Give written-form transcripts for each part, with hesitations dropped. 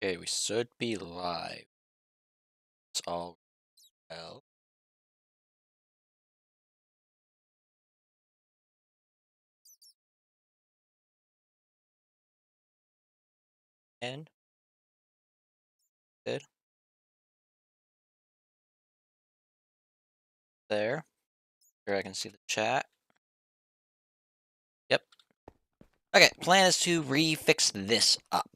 Okay, we should be live. It's all well. And good. There. Here I can see the chat. Yep. Okay, plan is to refix this up.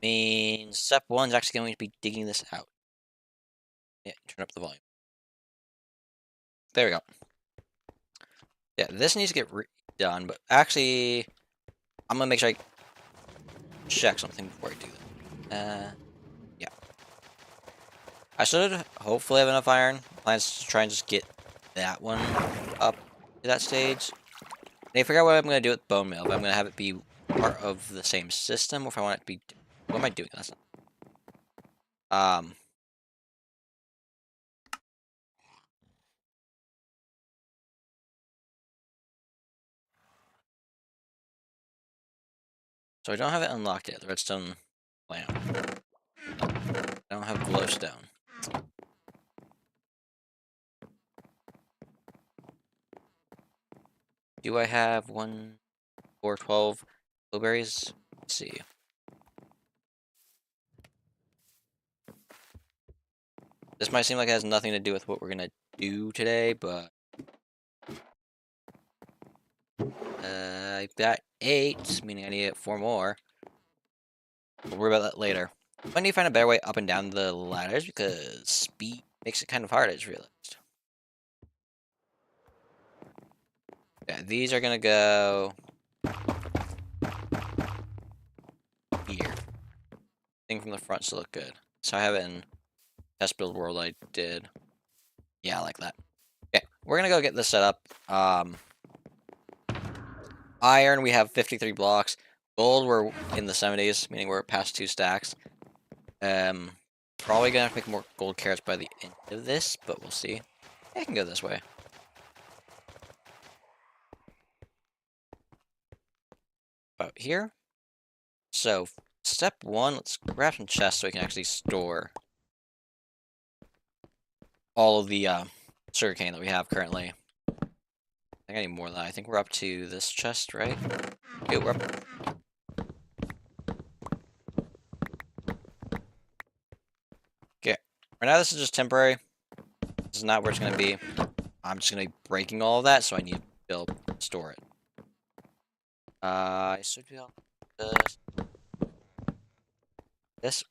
Means step one is actually going to be digging this out. Yeah, turn up the volume. There we go. Yeah, this needs to get redone, but actually, I'm gonna make sure I check something before I do that. Yeah. I should hopefully have enough iron. Plans to try and just get that one up to that stage. And I forgot what I'm going to do with bone meal. If I'm going to have it be part of the same system, or if I want it to be... What am I doing? That's not... So I don't have it unlocked yet, the redstone lamp. I don't have glowstone. Do I have 1, 4, 12 blueberries? Let's see. This might seem like it has nothing to do with what we're going to do today, but... I've got 8, meaning I need 4 more. We'll worry about that later. I need to find a better way up and down the ladders, because speed makes it kind of hard, I just realized. Yeah, these are gonna go here. Thing from the front should look good. So I have it in test build world I did. Yeah, I like that. Okay, we're gonna go get this set up. Iron, we have 53 blocks. Gold, we're in the 70s, meaning we're past 2 stacks. Probably gonna have to make more gold carrots by the end of this, but we'll see. I can go this way. About here. So, step 1, let's grab some chests so we can actually store all of the sugarcane that we have currently. I think I need more than that. I think we're up to this chest, right? Okay, we're up. Okay. Right now, this is just temporary. This is not where it's going to be. I'm just going to be breaking all of that, so I need to be able to store it. I should be able to... This.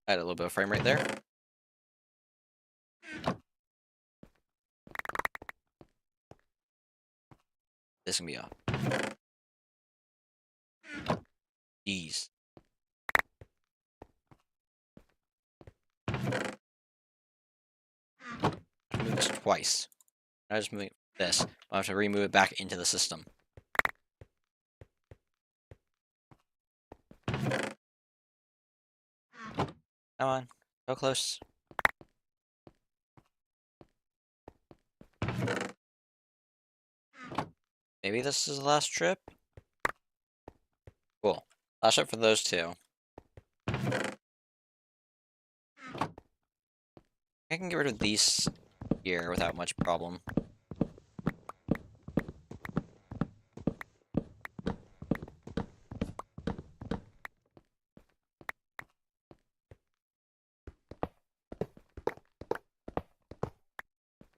I had a little bit of frame rate there. This can be up. Jeez. Move this twice. I'm just moving this. I'll have to remove it back into the system. Come on. So close. Maybe this is the last trip? Cool. Last trip for those two. I can get rid of these here without much problem.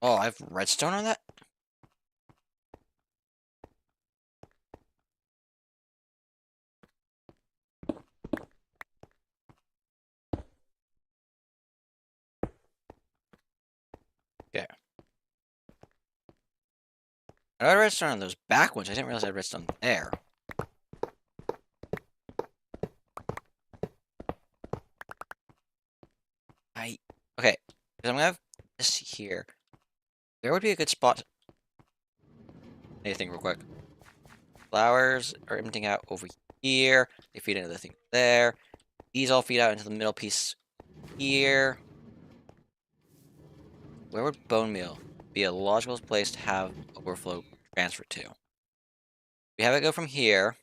Oh, I have redstone on that? Okay. I had redstone on those back ones. I didn't realize I had redstone there. Okay. Because I'm gonna have this here. Where would be a good spot? Anything real quick. Flowers are emptying out over here. They feed into the thing there. These all feed out into the middle piece here. Where would bone meal be a logical place to have overflow transfer to? We have it go from here.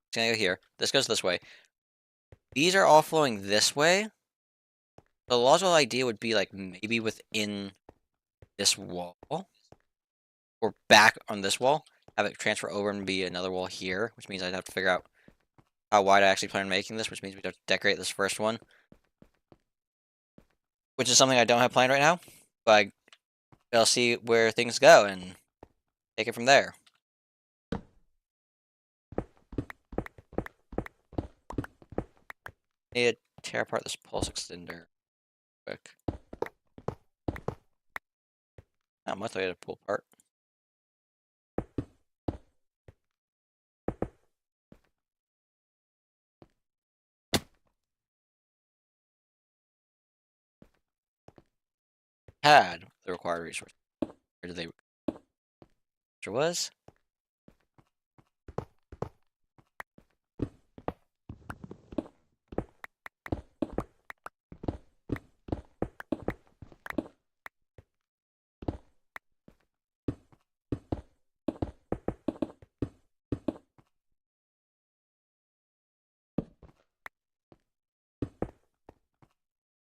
It's gonna go here. This goes this way. These are all flowing this way. The logical idea would be like maybe within this wall or back on this wall, have it transfer over and be another wall here, which means I'd have to figure out how wide I actually plan on making this, which means we'd have to decorate this first one, which is something I don't have planned right now, but I'll see where things go and take it from there. Need to tear apart this pulse extender quick. Not much way to pull apart. Had the required resource. Where did they? There was.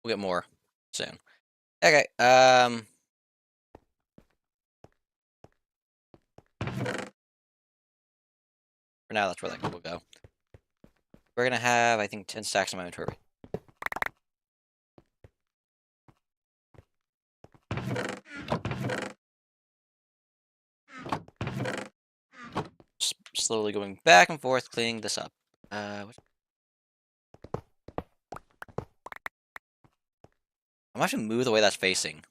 We'll get more soon. Okay. For now, that's where that will go. We're gonna have, I think, 10 stacks in my inventory. Slowly going back and forth, cleaning this up. I'm gonna have to move the way that's facing.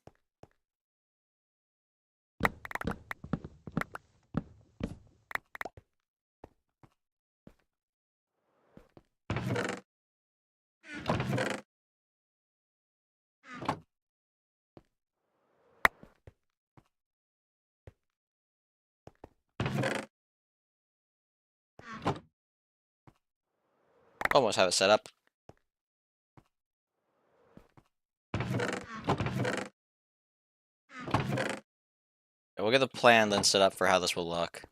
Almost have it set up. We'll get the plan then set up for how this will look.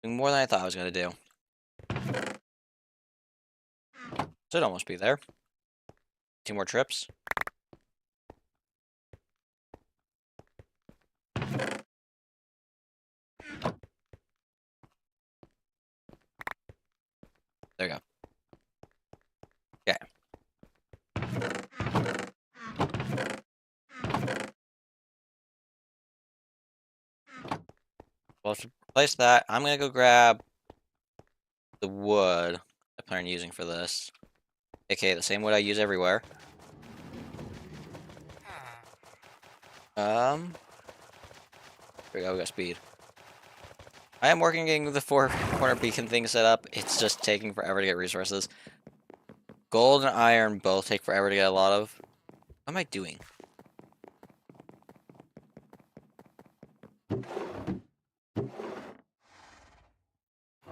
Doing more than I thought I was gonna do. Should almost be there. 2 more trips. There we go. Okay. Well, to replace that, I'm gonna go grab the wood I plan on using for this. AKA the same wood I use everywhere. There we go, we got speed. I am working getting the 4-corner beacon thing set up. It's just taking forever to get resources. Gold and iron both take forever to get a lot of. What am I doing?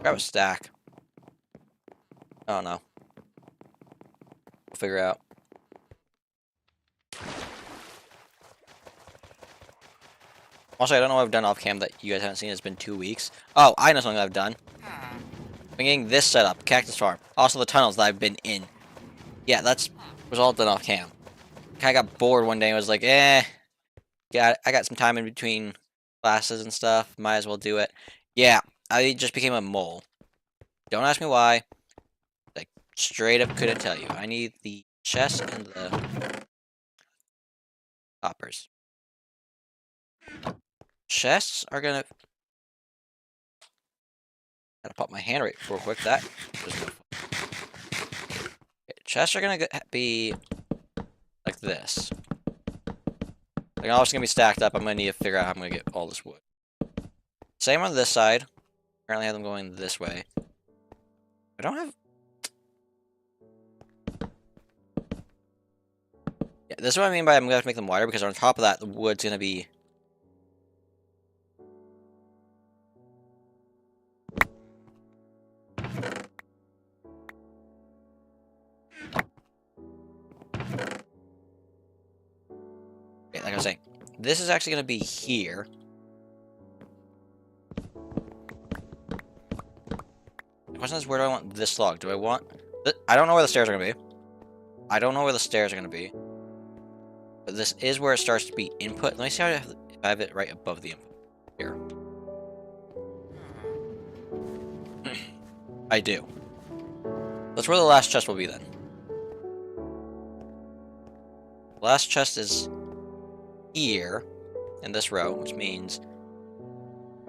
Grab a stack. Oh no. We'll figure out. Also, I don't know what I've done off cam that you guys haven't seen. It's been 2 weeks. Oh, I know something I've done. I'm getting this set up. Cactus farm. Also the tunnels that I've been in. Yeah, was all done off cam. I got bored one day and was like, yeah, I got some time in between classes and stuff. Might as well do it. Yeah, I just became a mole. Don't ask me why. Like, straight up couldn't tell you. I need the chest and the hoppers. Chests are gonna... Gotta pop my hand right real quick. That was no fun. Okay, chests are gonna be like this. They're also gonna be stacked up. I'm gonna need to figure out how I'm gonna get all this wood. Same on this side. Currently have them going this way. I don't have... Yeah, this is what I mean by I'm gonna have to make them wider, because on top of that, the wood's gonna be... Okay, like I was saying, this is actually gonna be here. question is, where do I want this log? Do I want... I don't know where the stairs are going to be. I don't know where the stairs are going to be. But this is where it starts to be input. Let me see if I have it right above the input. Here. I do. That's where the last chest will be then. The last chest is here in this row, which means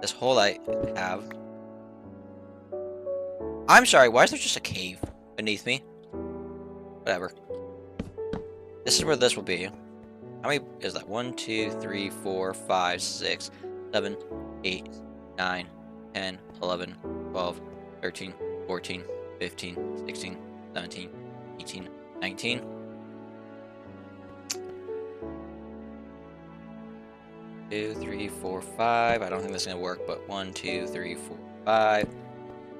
this hole I have. I'm sorry, why is there just a cave beneath me? Whatever. This is where this will be. How many is that? 1, 2, 3, 4, 5, 6, 7, 8, 9, 10, 11, 12, 13, 14, 15, 16, 17, 18, 19. Two, 3, 4, 5. I don't think this is gonna work, but 1, 2, 3, 4, 5.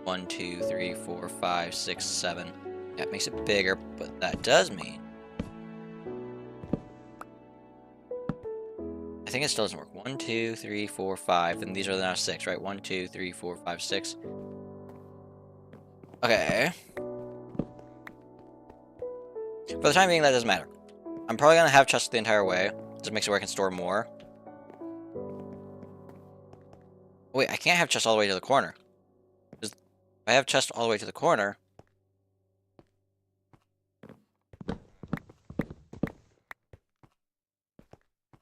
1, 2, 3, 4, 5, 6, 7. That makes it bigger, but that does mean I think it still doesn't work. 1, 2, 3, 4, 5, and these are now 6, right? 1, 2, 3, 4, 5, 6. Okay. For the time being, that doesn't matter. I'm probably gonna have chests the entire way. Just makes it where I can store more. Wait, I can't have chests all the way to the corner. If I have chests all the way to the corner,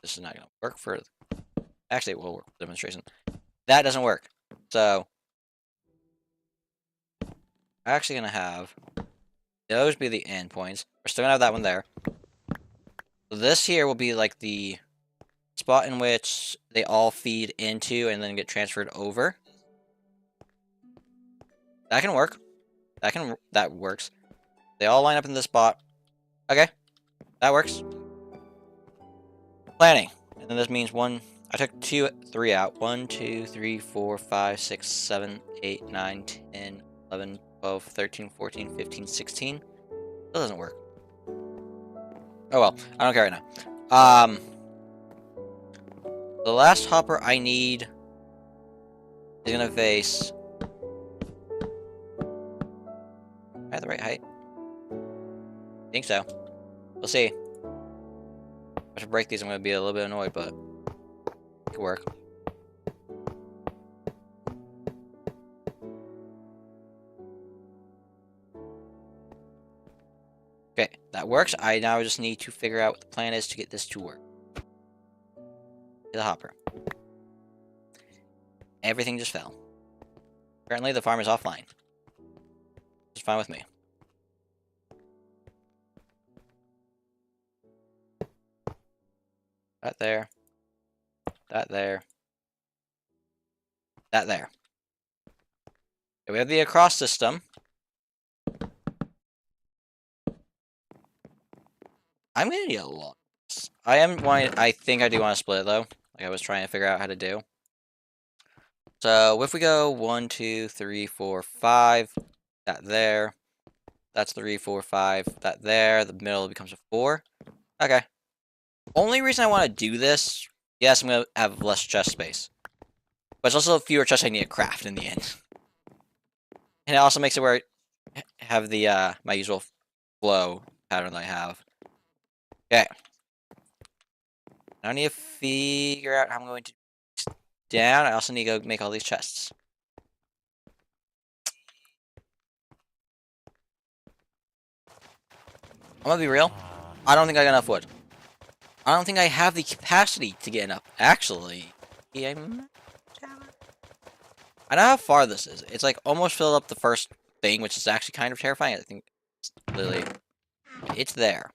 this is not gonna work for... Actually, it will work for the demonstration. That doesn't work. So, I'm actually gonna have those be the endpoints. We're still gonna have that one there. So this here will be like the spot in which they all feed into and then get transferred over. That can work. That works. They all line up in this spot. Okay. That works. Planning. And then this means I took 2, 3 out. 1, 2, 3, 4, 5, 6, 7, 8, 9, 10, 11, 12, 13, 14, 15, 16. That doesn't work. Oh well. I don't care right now. The last hopper I need is gonna face... Am I at the right height? I think so. We'll see. If I should break these, I'm gonna be a little bit annoyed, but it could work. Okay, that works. I now just need to figure out what the plan is to get this to work. The hopper. Everything just fell. Apparently the farm is offline. It's fine with me. That there. That there. That there. Okay, we have the across system. I'm gonna need a lot. I think I do want to split it though. Like I was trying to figure out how to do. So if we go 1, 2, 3, 4, 5, that there. That's 3, 4, 5, that there. The middle becomes a 4. Okay. Only reason I want to do this, yes, I'm gonna have less chest space. But it's also fewer chests I need to craft in the end. And it also makes it where I have the my usual flow pattern that I have. Okay. Now I need to figure out how I'm going to down. I also need to go make all these chests. I'm gonna be real. I don't think I got enough wood. I don't think I have the capacity to get enough. Actually, I know how far this is. It's like almost filled up the first thing, which is actually kind of terrifying. I think it's literally... It's there.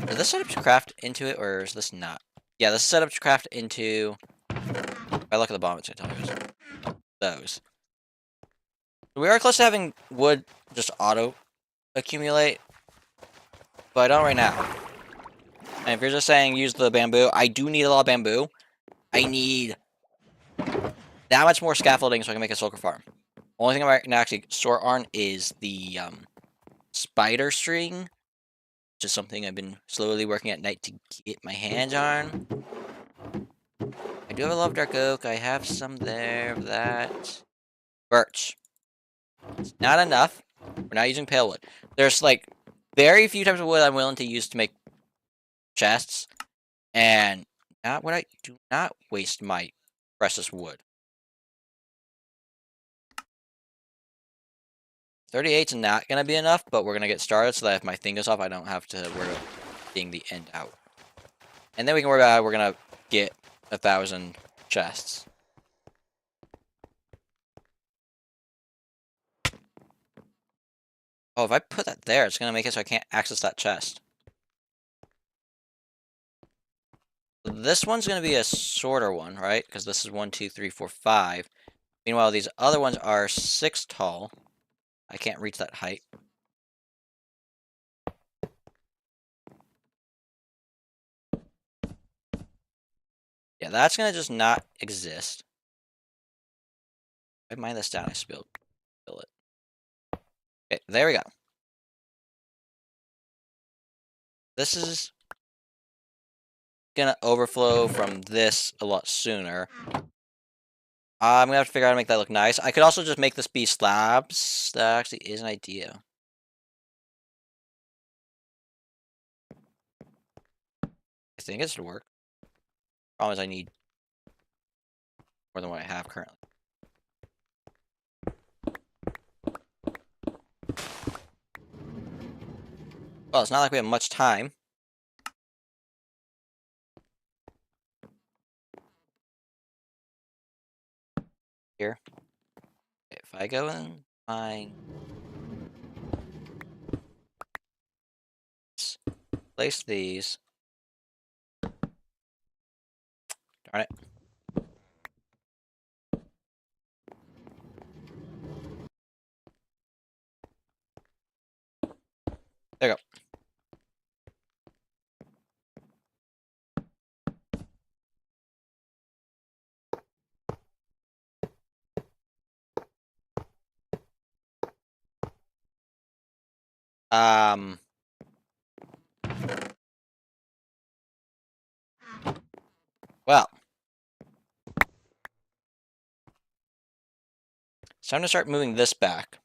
Is this set up to craft into it, or is this not? Yeah, this is set up to craft into... If I look at the bottom, it's gonna tell me those. We are close to having wood just auto accumulate, but I don't right now. And if you're just saying use the bamboo, I do need a lot of bamboo. I need that much more scaffolding so I can make a sulfur farm. Only thing I can actually store on is the spider string, which is something I've been slowly working at night to get my hands on. I do have a lot of dark oak. I have some there of that. Birch. It's not enough. We're not using pale wood. There's like very few types of wood I'm willing to use to make chests, and not what I do not waste my precious wood. 38's not gonna be enough, but we're gonna get started so that if my thing goes off, I don't have to worry about being the end out. And then we can worry about how we're gonna get 1,000 chests. Oh, if I put that there, it's gonna make it so I can't access that chest. This one's gonna be a shorter one, right? Because this is 1, 2, 3, 4, 5. Meanwhile, these other ones are 6 tall. I can't reach that height. Yeah, that's gonna just not exist. I mine this down, I spilled it. Okay, there we go. This is gonna overflow from this a lot sooner. I'm gonna have to figure out how to make that look nice. I could also just make this be slabs. That actually is an idea. I think it should work. Problem is I need more than what I have currently. Well, it's not like we have much time. Here. Okay, if I go and find... place these. Darn it. There you go. Well. It's time to start moving this back.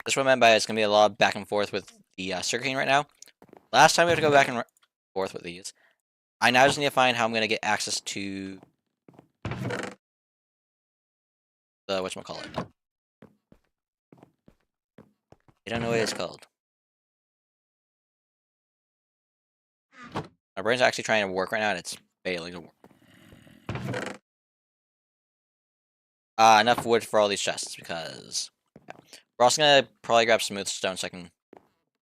This what I meant by it's going to be a lot of back and forth with the circuiting right now. Last time we had to go back and forth with these. I now just need to find how I'm going to get access to the whatchamacallit. I don't know what it's called. My brain's actually trying to work right now, and it's failing to work. Enough wood for all these chests, because... Yeah. We're also going to probably grab smooth stone so I can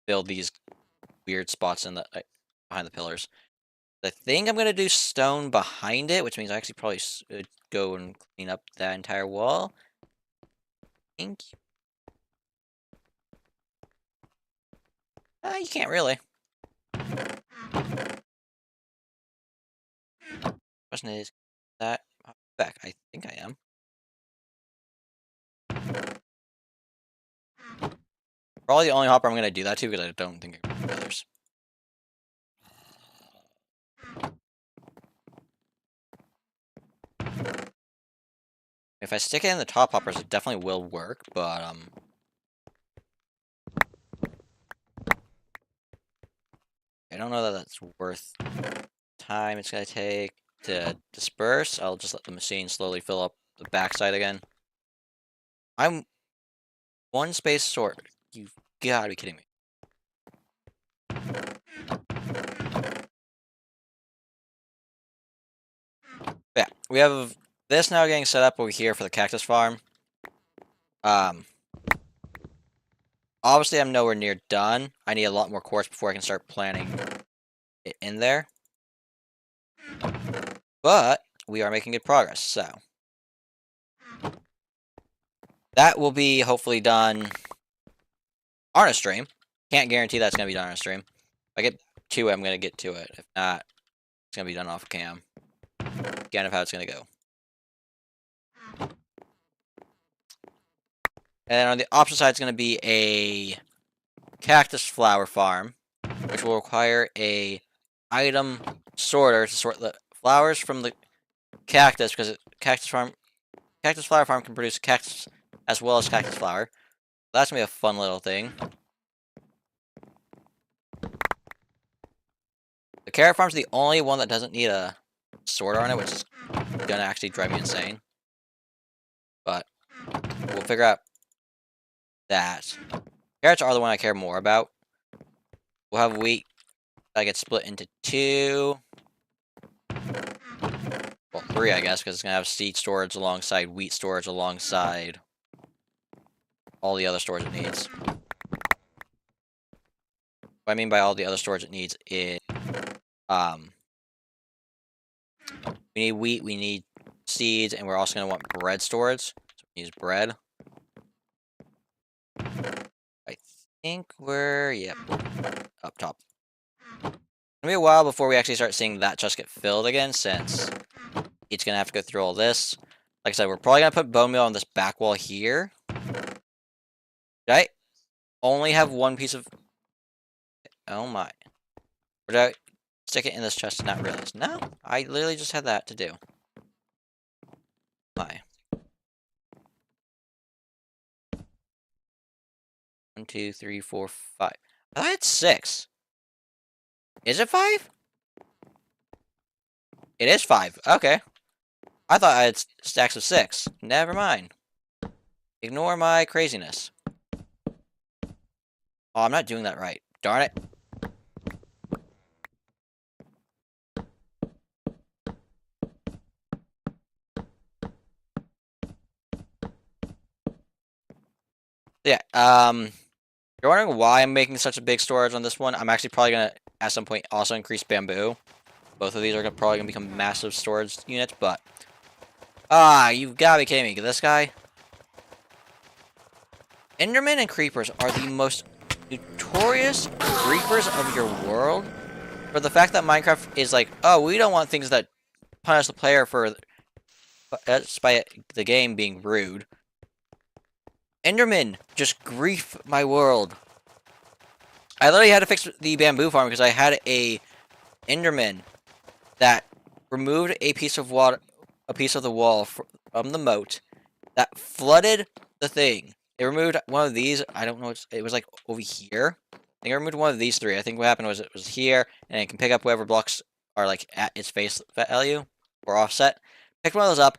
build these weird spots in the behind the pillars. I think I'm going to do stone behind it, which means I actually probably should go and clean up that entire wall. I think... you can't really. Question is, that back? I think I am. Probably the only hopper I'm going to do that to, because I don't think I can do others. If I stick it in the top hoppers, it definitely will work, but I don't know that that's worth time it's going to take to disperse. I'll just let the machine slowly fill up the backside again. I'm one space short. You've got to be kidding me. Yeah, we have this now getting set up over here for the cactus farm. Obviously I'm nowhere near done. I need a lot more quartz before I can start planting it in there. But we are making good progress, so that will be hopefully done on a stream. Can't guarantee that's going to be done on a stream. If I get to it, I'm going to get to it. If not, it's going to be done off cam. Again, of how it's going to go. And on the opposite side, it's going to be a cactus flower farm, which will require a item sorter to sort the flowers from the cactus, because cactus flower farm can produce cactus as well as cactus flower. That's gonna be a fun little thing. The carrot farm's the only one that doesn't need a sorter on it, which is gonna actually drive me insane. But we'll figure out that. Carrots are the one I care more about. We'll have wheat that gets split into 2. Well, 3, I guess, because it's gonna have seed storage alongside wheat storage alongside all the other storage it needs. What I mean by all the other storage it needs is, we need wheat, we need seeds, and we're also gonna want bread storage. So we use bread. I think we're, yep, up top. It'll be a while before we actually start seeing that chest get filled again, since it's gonna have to go through all this. Like I said, we're probably gonna put bone meal on this back wall here. Did I only have one piece of... Oh my. Or did I stick it in this chest and not realize? No, I literally just had that to do. My. 1, 2, 3, 4, 5. I thought I had 6. Is it 5? It is 5. Okay. I thought I had stacks of 6. Never mind. Ignore my craziness. Oh, I'm not doing that right. Darn it. Yeah, you're wondering why I'm making such a big storage on this one. I'm actually probably gonna, at some point, also increase bamboo. Both of these are probably gonna become massive storage units, but... you've gotta be kidding me. This guy... Endermen and creepers are the most notorious creepers of your world. For the fact that Minecraft is like, oh, we don't want things that punish the player for... despite the game being rude. Endermen just grief my world. I literally had to fix the bamboo farm because I had a Enderman that removed a piece of water, a piece of the wall from the moat that flooded the thing. It removed one of these. I don't know. It was like over here. I think I removed one of these 3. I think what happened was it was here, and it can pick up whatever blocks are like at its face value or offset. Picked one of those up.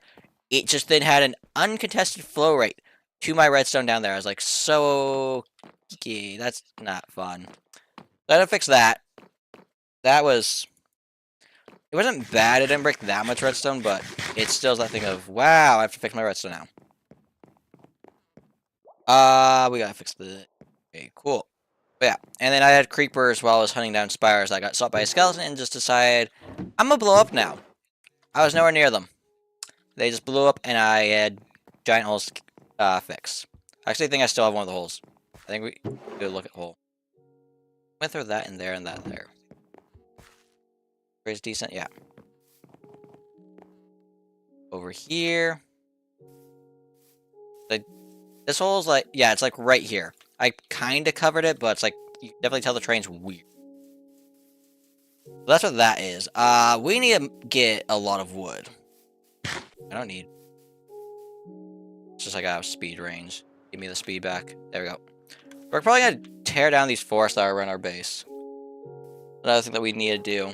It just then had an uncontested flow rate to my redstone down there. I was like, so... okay, that's not fun. So I had to fix that. That was... it wasn't bad, it didn't break that much redstone, but it still is that thing of, wow, I have to fix my redstone now. We gotta fix the... okay, cool. But yeah, and then I had creepers while I was hunting down spires. I got shot by a skeleton and just decided, I'm gonna blow up now. I was nowhere near them. They just blew up, and I had giant holes to fix. I actually think I still have one of the holes. I think we do look at hole. I'm gonna throw that in there and that there. Is decent, yeah. Over here. Like, this hole is like, yeah, it's like right here. I kind of covered it, but it's like, you can definitely tell the terrain's weird. So that's what that is. We need to get a lot of wood. I don't need... it's just like I have speed range. Give me the speed back. There we go. We're probably gonna tear down these forests that are around our base. Another thing that we need to do.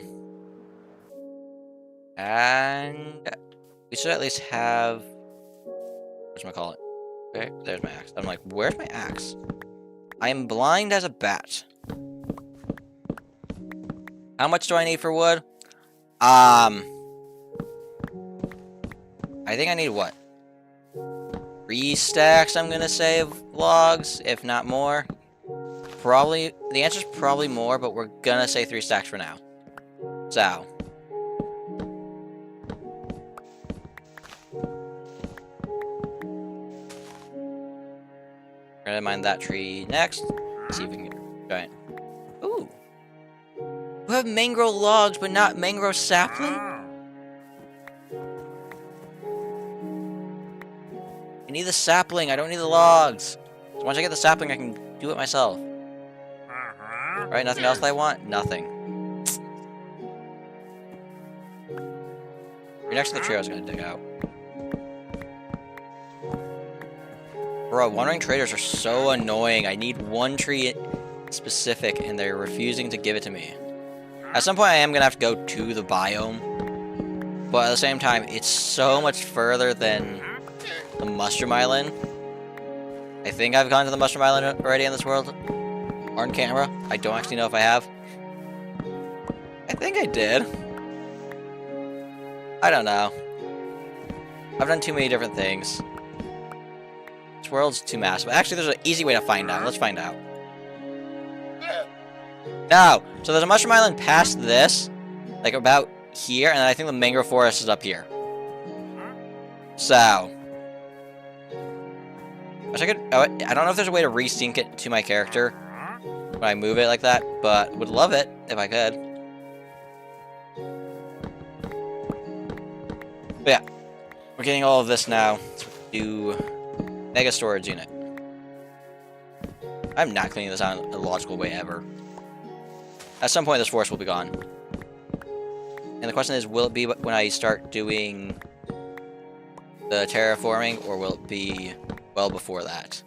And we should at least have... whatchamacallit? Okay, there's my axe. I'm like, where's my axe? I am blind as a bat. How much do I need for wood? I think I need what? 3 stacks, I'm gonna say, of logs, if not more. Probably, the answer's probably more, but we're gonna say 3 stacks for now. So. We're gonna mine that tree next. Let's see if we can get a giant. Ooh. We have mangrove logs, but not mangrove sapling? I need the sapling, I don't need the logs. So once I get the sapling, I can do it myself. Right, nothing else that I want? Nothing. You're next to the tree I was gonna dig out. Bro, wandering traders are so annoying. I need one tree specific, and they're refusing to give it to me. At some point, I am gonna have to go to the biome, but at the same time, it's so much further than the Mushroom Island. I think I've gone to the Mushroom Island already in this world on camera. I don't actually know if I have. I think I did. I don't know. I've done too many different things. This world's too massive. Actually, there's an easy way to find out. Let's find out. No! So there's a Mushroom Island past this, like about here, and I think the mangrove forest is up here. So, I wish I could. I don't know if there's a way to resync it to my character when I move it like that, but would love it if I could. But yeah, we're getting all of this now to Mega Storage Unit. I'm not cleaning this out in a logical way ever. At some point, this forest will be gone. And the question is, will it be when I start doing the terraforming, or will it be well before that?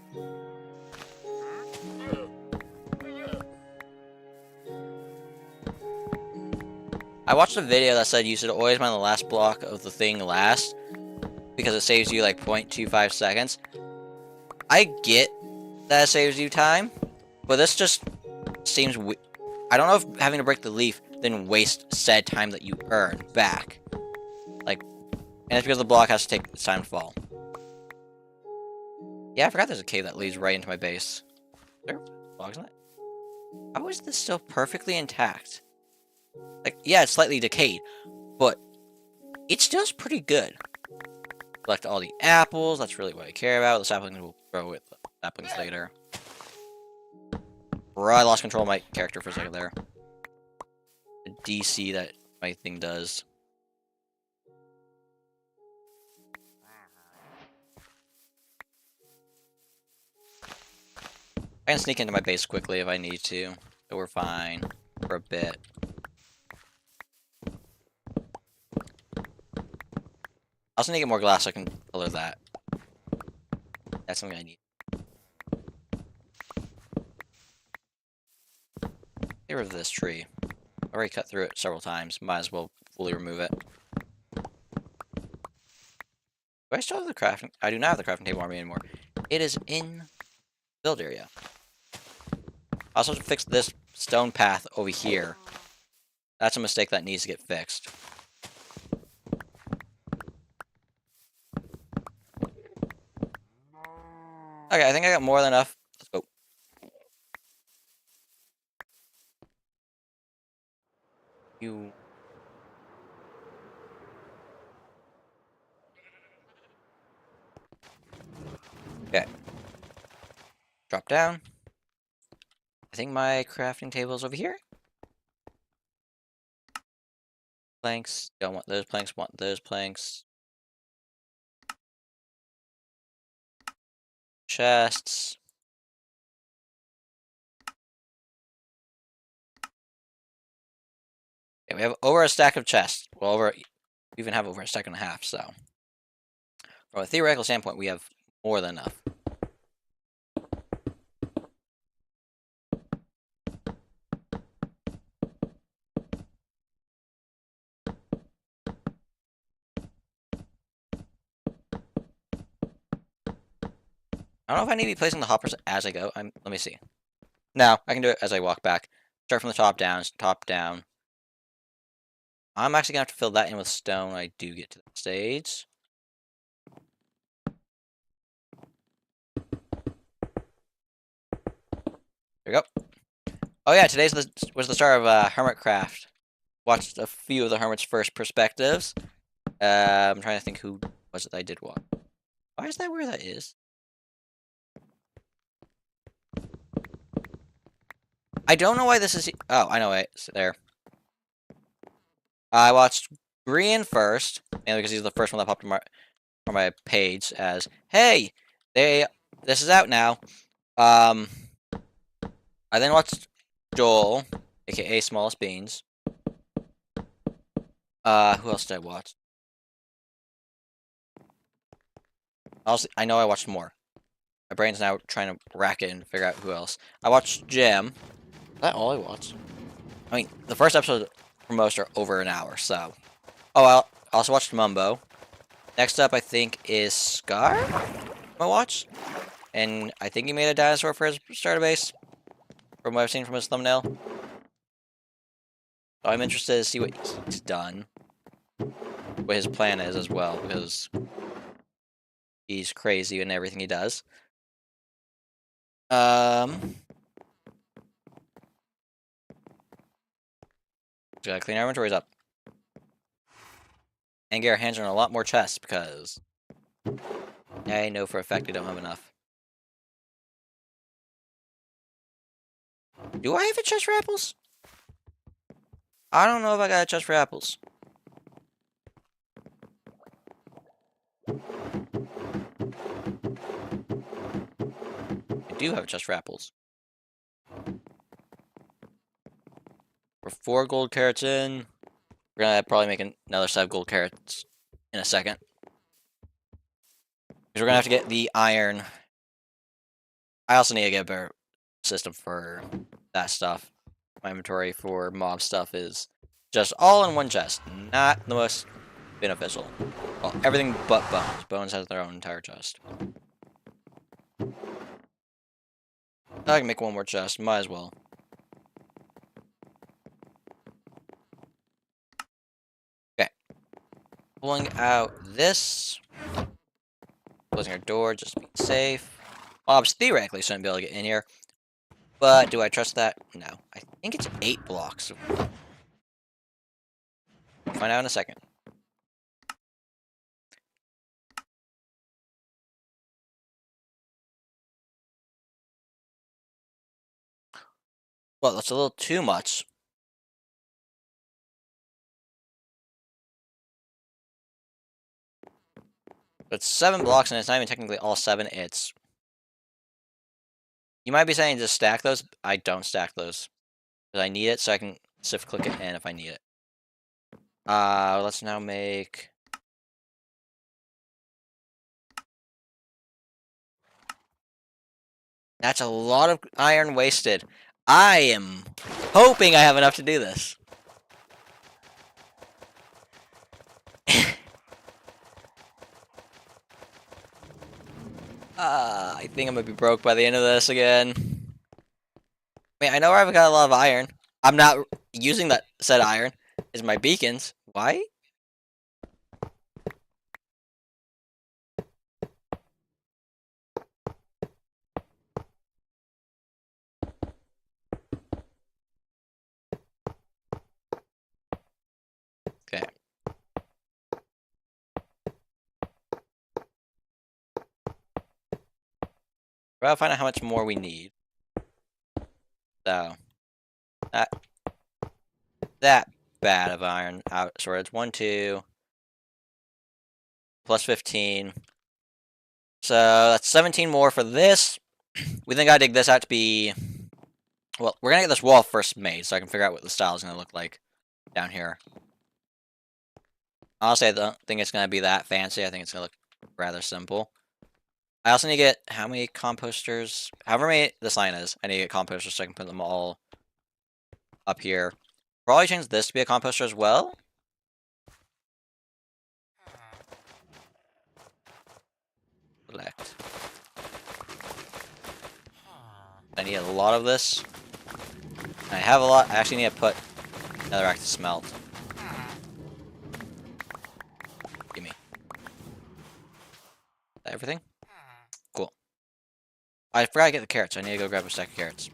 I watched a video that said you should always mine the last block of the thing last, because it saves you like 0.25 seconds. I get that it saves you time, but this just seems I don't know if having to break the leaf then waste said time that you earn back. Like, and it's because the block has to take its time to fall. Yeah, I forgot there's a cave that leads right into my base. There are logs in it. How is this still perfectly intact? Like, yeah, it's slightly decayed, but it still's pretty good. Collect all the apples, that's really what I care about. The saplings will grow with the saplings later. Bro, I lost control of my character for a second there. The DC that my thing does. I can sneak into my base quickly if I need to, so we're fine for a bit. I also need to get more glass so I can color that. That's something I need. Get rid of this tree. I've already cut through it several times. Might as well fully remove it. Do I still have the crafting? I do not have the crafting table on me anymore. It is in the build area. I also have to fix this stone path over here. That's a mistake that needs to get fixed. Okay, I think I got more than enough. Let's go. You. Okay. Drop down. I think my crafting table is over here. Planks. Don't want those planks. Want those planks. Chests. Okay, we have over a stack of chests. Well, we even have over a stack and a half, so. From a theoretical standpoint, we have more than enough. I don't know if I need to be placing the hoppers as I go. Let me see. No, I can do it as I walk back. Start from the top down, top down. I'm actually going to have to fill that in with stone when I do get to that stage. There we go. Oh yeah, was the start of Hermitcraft. Watched a few of the Hermit's first perspectives. I'm trying to think who was it that I did what. Why is that where that is? I don't know why this is. Oh, I know why it's there. I watched Green first, mainly because he's the first one that popped on my page as, hey, this is out now. I then watched Joel, aka Smallest Beans. Who else did I watch? Also, I know I watched more. My brain's now trying to rack it and figure out who else. I watched Jim. Is that all I watched? I mean, the first episode for most are over an hour, so. Oh, I also watched Mumbo. Next up, I think, is Scar. I watched. And I think he made a dinosaur for his starter base. From what I've seen from his thumbnail. So I'm interested to see what he's done. What his plan is as well, because he's crazy in everything he does. Gotta clean our inventories up. And get our hands on a lot more chests, because I know for a fact I don't have enough. Do I have a chest for apples? I don't know if I got a chest for apples. I do have a chest for apples. We're 4 gold carrots in. We're gonna probably make another set of gold carrots in a second. Because we're gonna have to get the iron. I also need to get a better system for that stuff. My inventory for mob stuff is just all in one chest. Not the most beneficial. Well, everything but bones. Bones has their own entire chest. I can make one more chest. Might as well. Okay. Pulling out this. Closing our door just to be safe. Mobs theoretically shouldn't be able to get in here. But do I trust that? No. I think it's 8 blocks. We'll find out in a second. Well, that's a little too much. But it's 7 blocks, and it's not even technically all 7. It's... You might be saying just stack those. I don't stack those. Because I need it, so I can shift click it in if I need it. Let's now make... That's a lot of iron wasted. I am hoping I have enough to do this. I think I'm gonna be broke by the end of this again. I mean, I know I've got a lot of iron. I'm not using that said iron. Is my beacons. Why? Okay. We're gonna find out how much more we need. So that bad of iron out. So it's 1, 2 plus 15. So that's 17 more for this. We then gotta dig this out to be... Well, we're gonna get this wall first made, so I can figure out what the style is gonna look like down here. Honestly, I don't think it's gonna be that fancy. I think it's gonna look rather simple. I also need to get how many composters? However many this line is, I need to get composters so I can put them all up here. Probably change this to be a composter as well. Select. I need a lot of this. I have a lot. I actually need to put another rack to smelt. Gimme. Everything? Cool. I forgot to get the carrots. So I need to go grab a stack of carrots.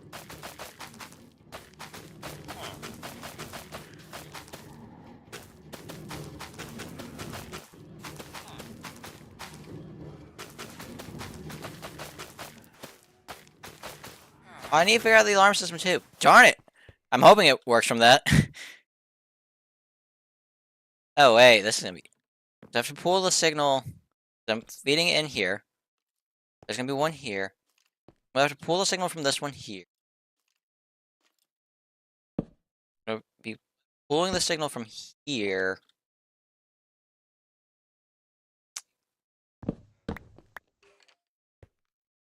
I need to figure out the alarm system too. Darn it! I'm hoping it works from that. Oh wait, this is gonna be... I have to pull the signal. I'm feeding it in here. There's gonna be one here. I have to pull the signal from this one here. I'm gonna be pulling the signal from here.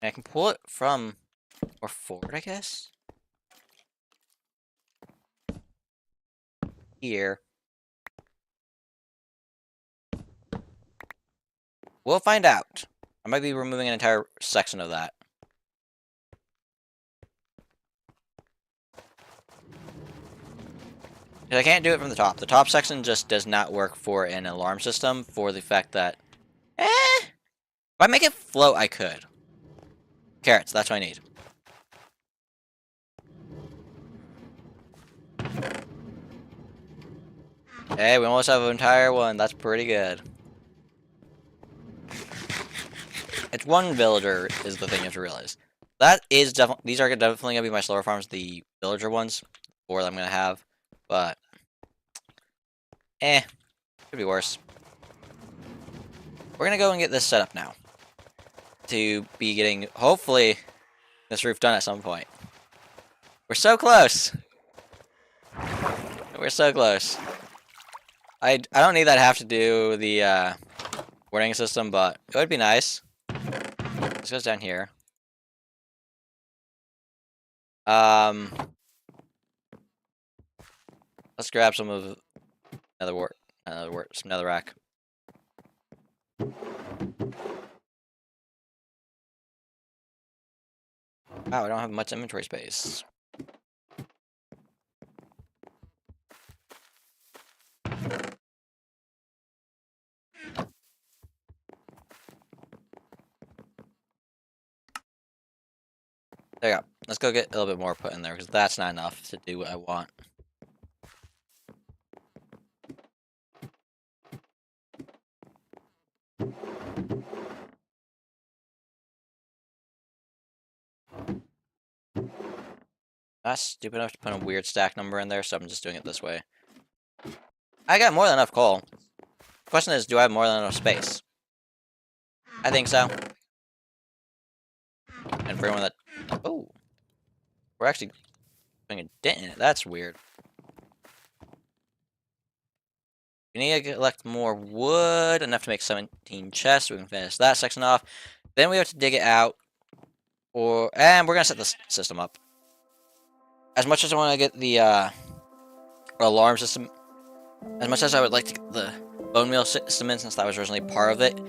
And I can pull it from or forward, I guess. Here. We'll find out. I might be removing an entire section of that. I can't do it from the top. The top section just does not work for an alarm system for the fact that... If I make it float, I could. Carrots, that's what I need. Okay, we almost have an entire one. That's pretty good. It's one villager is the thing you have to realize. That is definitely... These are definitely going to be my slower farms, the villager ones. Or that I'm going to have. But... could be worse. We're going to go and get this set up now. To be getting, hopefully, this roof done at some point. We're so close! We're so close. I don't need that half to do the warning system, but it would be nice. This goes down here. Let's grab some of some netherrack. Wow, I don't have much inventory space. There you go. Let's go get a little bit more put in there, because that's not enough to do what I want. Not stupid enough to put a weird stack number in there, so I'm just doing it this way. I got more than enough coal. The question is, do I have more than enough space? I think so. And for anyone that... Oh! We're actually putting a dent in it. That's weird. We need to collect more wood, enough to make 17 chests, so we can finish that section off. Then we have to dig it out. And we're going to set this system up. As much as I want to get the alarm system, as much as I would like to get the bone meal system in, since that was originally part of it,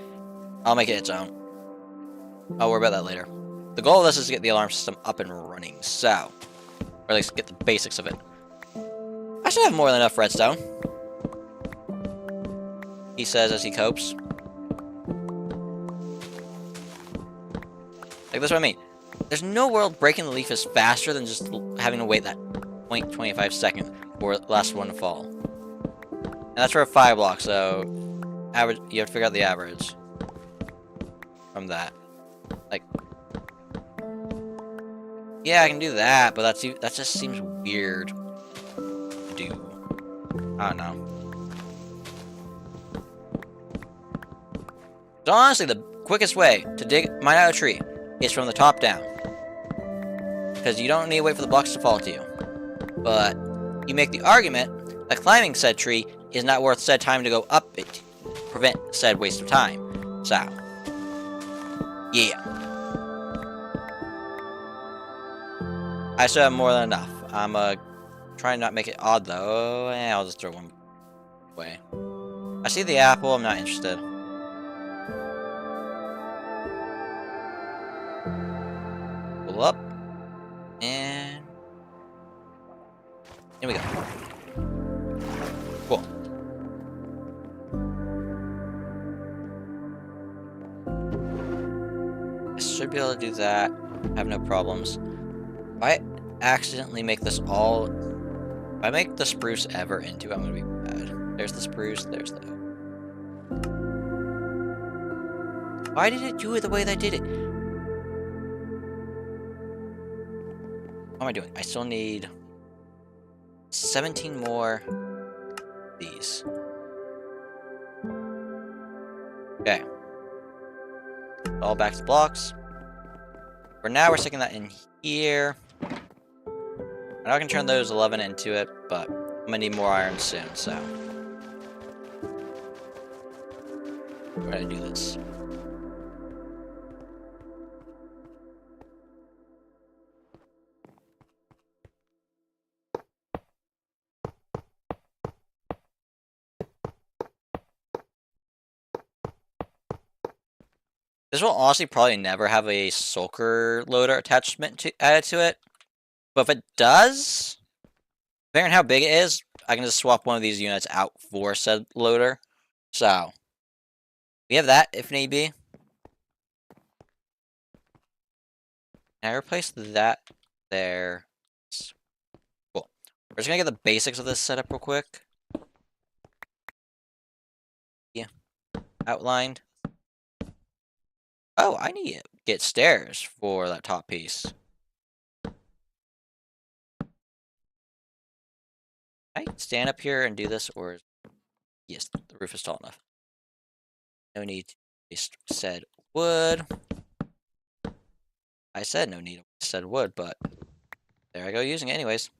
I'll make it its own. I'll worry about that later. The goal of this is to get the alarm system up and running, so... Or at least get the basics of it. I should have more than enough redstone. He says as he copes. Like, that's what I mean. There's no world breaking the leaf is faster than just having to wait that 0.25 seconds for the last one to fall. And that's for a 5 block, so average. You have to figure out the average from that. Like, yeah, I can do that, but that just seems weird to do. I don't know. So honestly, the quickest way to mine out a tree is from the top down. Because you don't need to wait for the blocks to fall to you. But you make the argument that climbing said tree is not worth said time to go up it to prevent said waste of time. So, yeah. I still have more than enough. I'm trying to not make it odd though. I'll just throw one away. I see the apple, I'm not interested. Pull up. And here we go. Cool. I should be able to do that. Have no problems. If I accidentally make this all... If I make the spruce ever into, I'm gonna be bad. There's the spruce, there's the... Why did it do it the way that I did it? What am I doing? I still need 17 more of these. Okay. All back to blocks. For now, we're sticking that in here. I'm not gonna turn those 11 into it, but I'm gonna need more iron soon, so. We're gonna do this. This will honestly probably never have a sulker loader attachment added to it. But if it does, depending on how big it is, I can just swap one of these units out for said loader. So, we have that if need be. Can I replace that there? Cool. We're just gonna get the basics of this setup real quick. Yeah. Outlined. Oh, I need to get stairs for that top piece. Can I stand up here and do this, or... Yes, the roof is tall enough. No need to waste said wood. I said no need to waste said wood, but there I go using it anyways.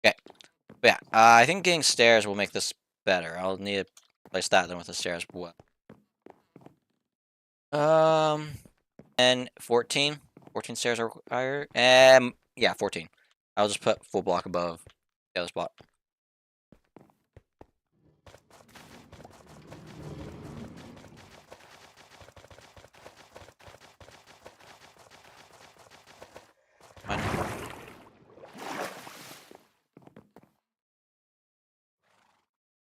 Okay. But yeah, I think getting stairs will make this better. I'll need to place that then with the stairs. What? And 14. 14 stairs are required. Yeah, 14. I'll just put full block above the other spot. Fine.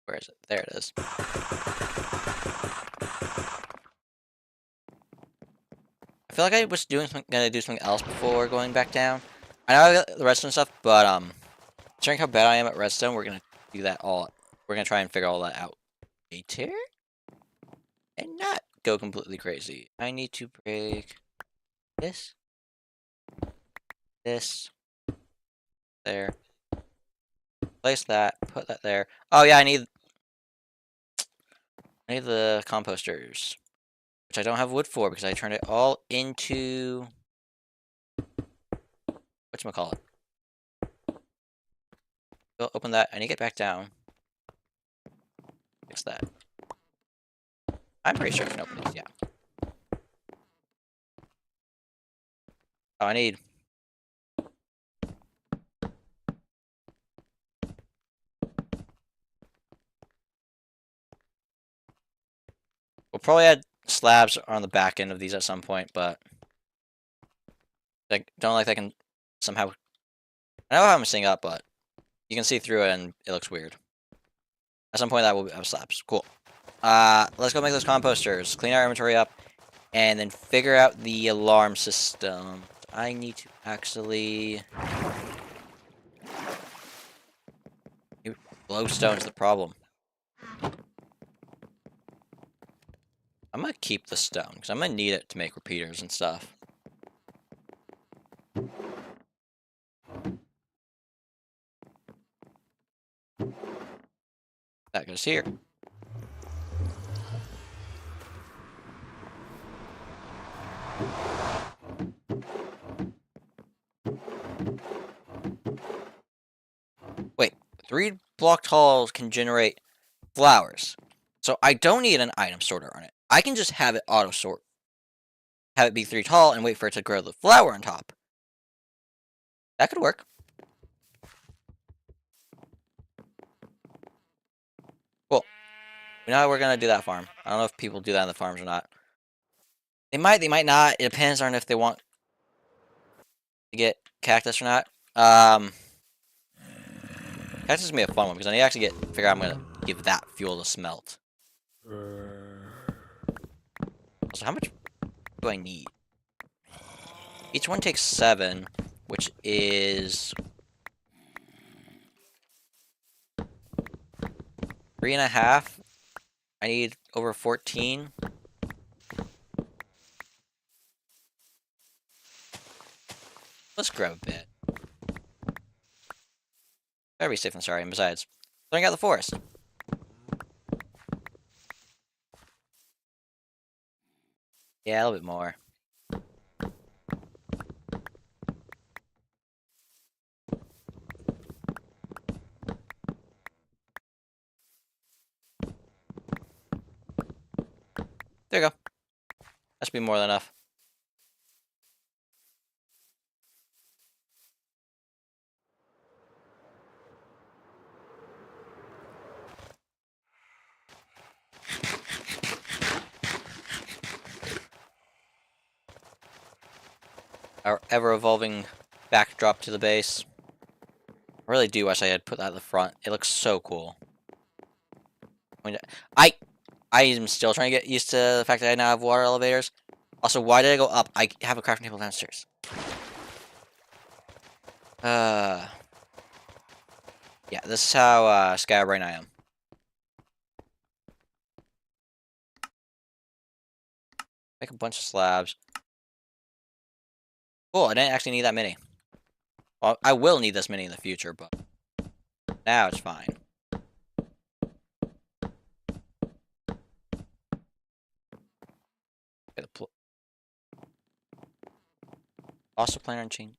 Where is it? There it is. I feel like I was gonna do something else before going back down. I know I got the redstone stuff, but considering how bad I am at redstone, we're gonna do that all. We're gonna try and figure all that out later, and not go completely crazy. I need to break this, this, there, place that, put that there. Oh yeah, I need the composters, which I don't have wood for because I turned it all into whatchamacallit. Go open that. I need to get back down. Fix that. I'm pretty sure I can open these, yeah. Oh, I need... We'll probably add slabs on the back end of these at some point, but... I don't like that can somehow... I know how I'm setting up, but... You can see through it and it looks weird. At some point that will have slabs. Cool. Let's go make those composters. Clean our inventory up. And then figure out the alarm system. I need to actually... Glowstone's the problem. I'm gonna keep the stone, because I'm gonna need it to make repeaters and stuff. That goes here. Wait, 3 block tiles can generate flowers. So I don't need an item sorter on it. I can just have it auto sort. Have it be 3 tall and wait for it to grow the flower on top. That could work. Cool. We know how we're gonna do that farm. I don't know if people do that on the farms or not. They might not. It depends on if they want to get cactus or not. Cactus is gonna be a fun one because I need to actually figure out I'm gonna give that fuel to smelt. So how much do I need? Each one takes 7, which is 3.5. I need over 14. Let's grab a bit. Gotta be safe and sorry, and besides, clearing out the forest. Yeah, a little bit more. There you go. That should be more than enough. our ever-evolving backdrop to the base. I really do wish I had put that at the front. It looks so cool. I am still trying to get used to the fact that I now have water elevators. Also, why did I go up? I have a crafting table downstairs. Yeah, this is how scatterbrained I am. Make a bunch of slabs. Cool, I didn't actually need that many. Well, I will need this many in the future, but now it's fine. Also plan on change.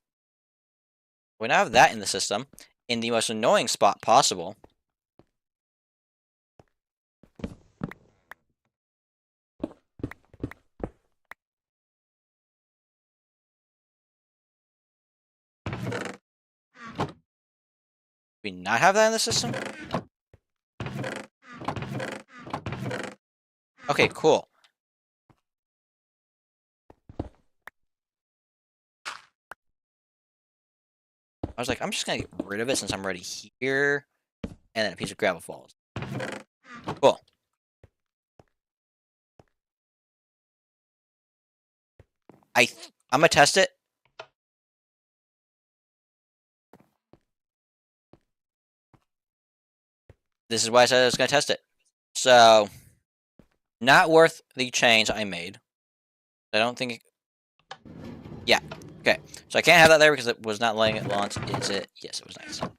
We now have that in the system, in the most annoying spot possible. Do we not have that in the system? Okay, cool. I was like, I'm just gonna get rid of it since I'm already here. And then a piece of gravel falls. Cool. I'm gonna test it. This is why I said I was gonna test it. So, not worth the change I made. I don't think it... Yeah. Okay. So I can't have that there because it was not letting it launch. Is it? Yes, it was nice. So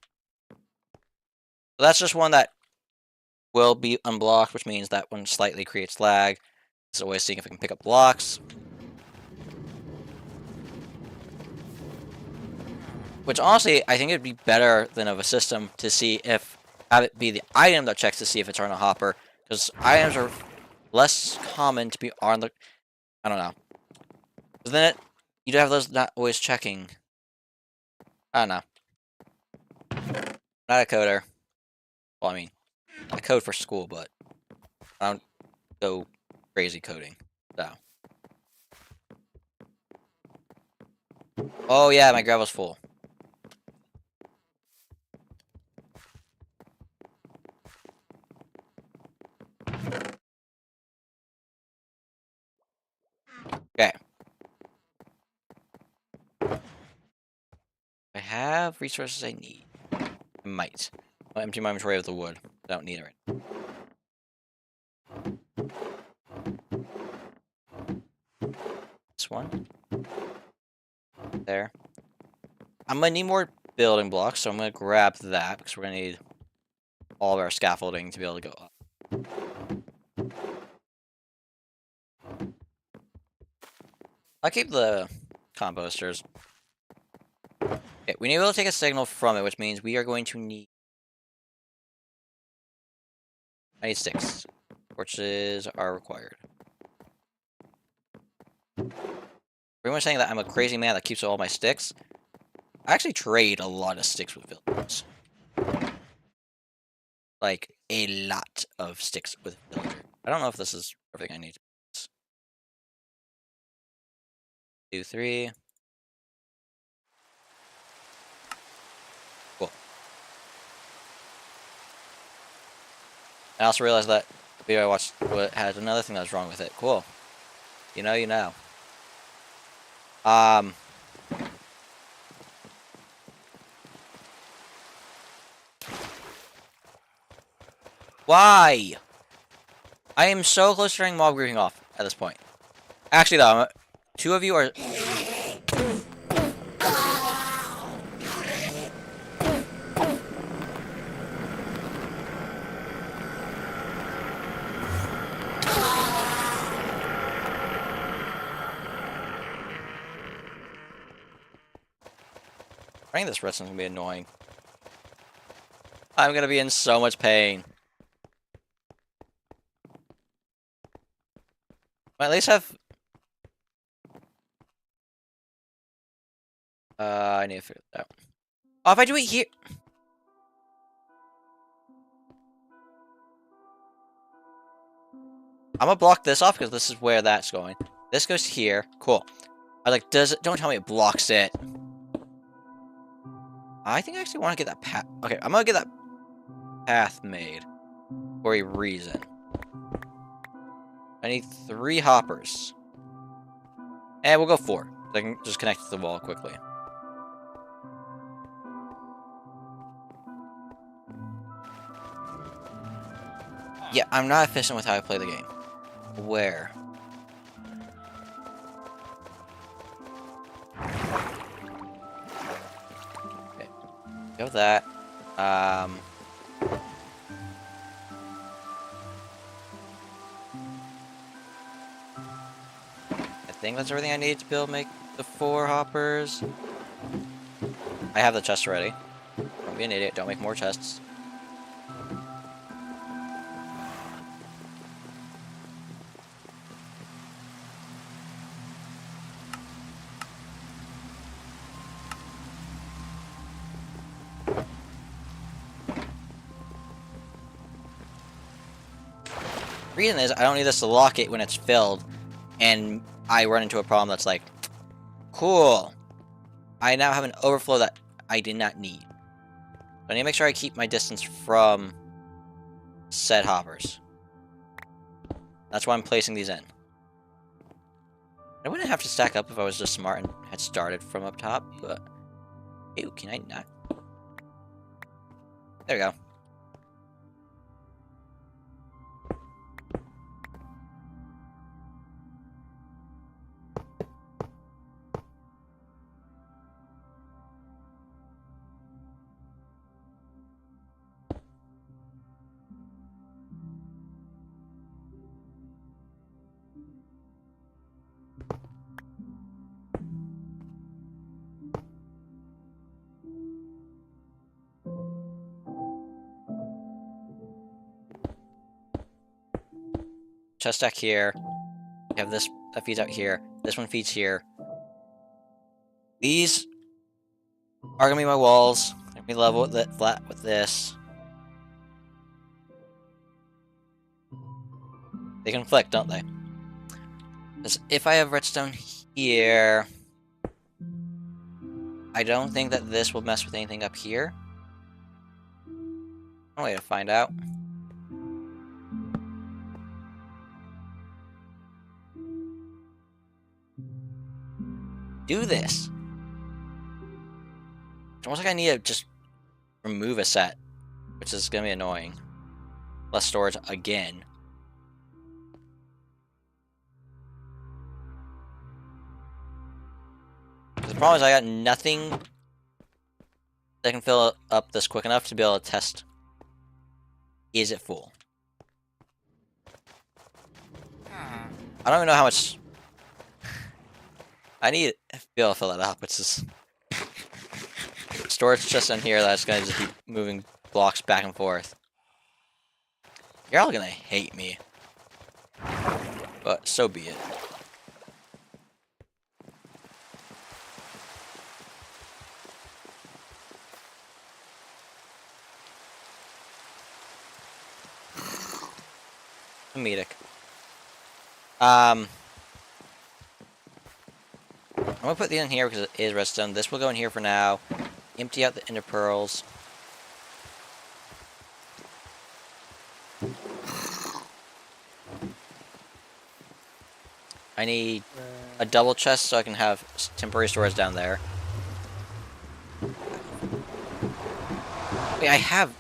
that's just one that will be unblocked, which means that one slightly creates lag. So always seeing if I can pick up blocks. Which honestly, I think it'd be better than of a system to see if have it be the item that checks to see if it's on a hopper, because items are less common to be on the... I don't know. But then you'd have those not always checking. I don't know. Not a coder. Well, I mean, I code for school, but I don't go crazy coding. So. Oh yeah, my gravel's full. Okay. I have resources I need. I might. I'll empty my inventory of the wood. I don't need it right now. This one. There. I'm gonna need more building blocks, so I'm gonna grab that, because we're gonna need all of our scaffolding to be able to go up. I'll keep the composters. Okay, we need to be able to take a signal from it, which means we are going to need... I need sticks. Torches are required. Everyone's saying that I'm a crazy man that keeps all my sticks. I actually trade a lot of sticks with villagers. Like, a lot of sticks with villagers. I don't know if this is everything I need. 2, 3. Cool. I also realized that the video I watched had another thing that was wrong with it. Cool. You know, you know. Why? I am so close to turning mob grouping off at this point. Actually, though, 2 of you are... I think this redstone's gonna be annoying. I'm gonna be in so much pain. I at least have... I need to figure that out. Oh, if I do it here... I'm gonna block this off because this is where that's going. This goes here. Cool. I like, does it? Don't tell me it blocks it. I think I actually want to get that path. Okay, I'm gonna get that path made for a reason. I need 3 hoppers. And we'll go 4. So I can just connect to the wall quickly. Yeah, I'm not efficient with how I play the game. Where? Okay. Go with that. I think that's everything I need to make the 4 hoppers. I have the chest already. Don't be an idiot. Don't make more chests. Reason is, I don't need this to lock it when it's filled, and I run into a problem that's like, cool. I now have an overflow that I did not need. I need to make sure I keep my distance from said hoppers. That's why I'm placing these in. I wouldn't have to stack up if I was just smart and had started from up top, but... Ew, can I not? There we go. Chest stack here. We have this that feeds out here. This one feeds here. These are gonna be my walls. I'm gonna be level with it, flat with this. They conflict, don't they? Because if I have redstone here, I don't think that this will mess with anything up here. No way to find out. Do this. It's almost like I need to just remove a set, which is gonna be annoying. Less storage again. The problem is I got nothing that can fill up this quick enough to be able to test. Is it full? I don't even know how much... I need to be able to fill that up, which is... Storage just in here that's gonna just be moving blocks back and forth. You're all gonna hate me. But so be it. Comedic. I'm gonna put these in here because it is redstone. This will go in here for now. Empty out the ender pearls. I need a double chest so I can have temporary storage down there. Wait, I have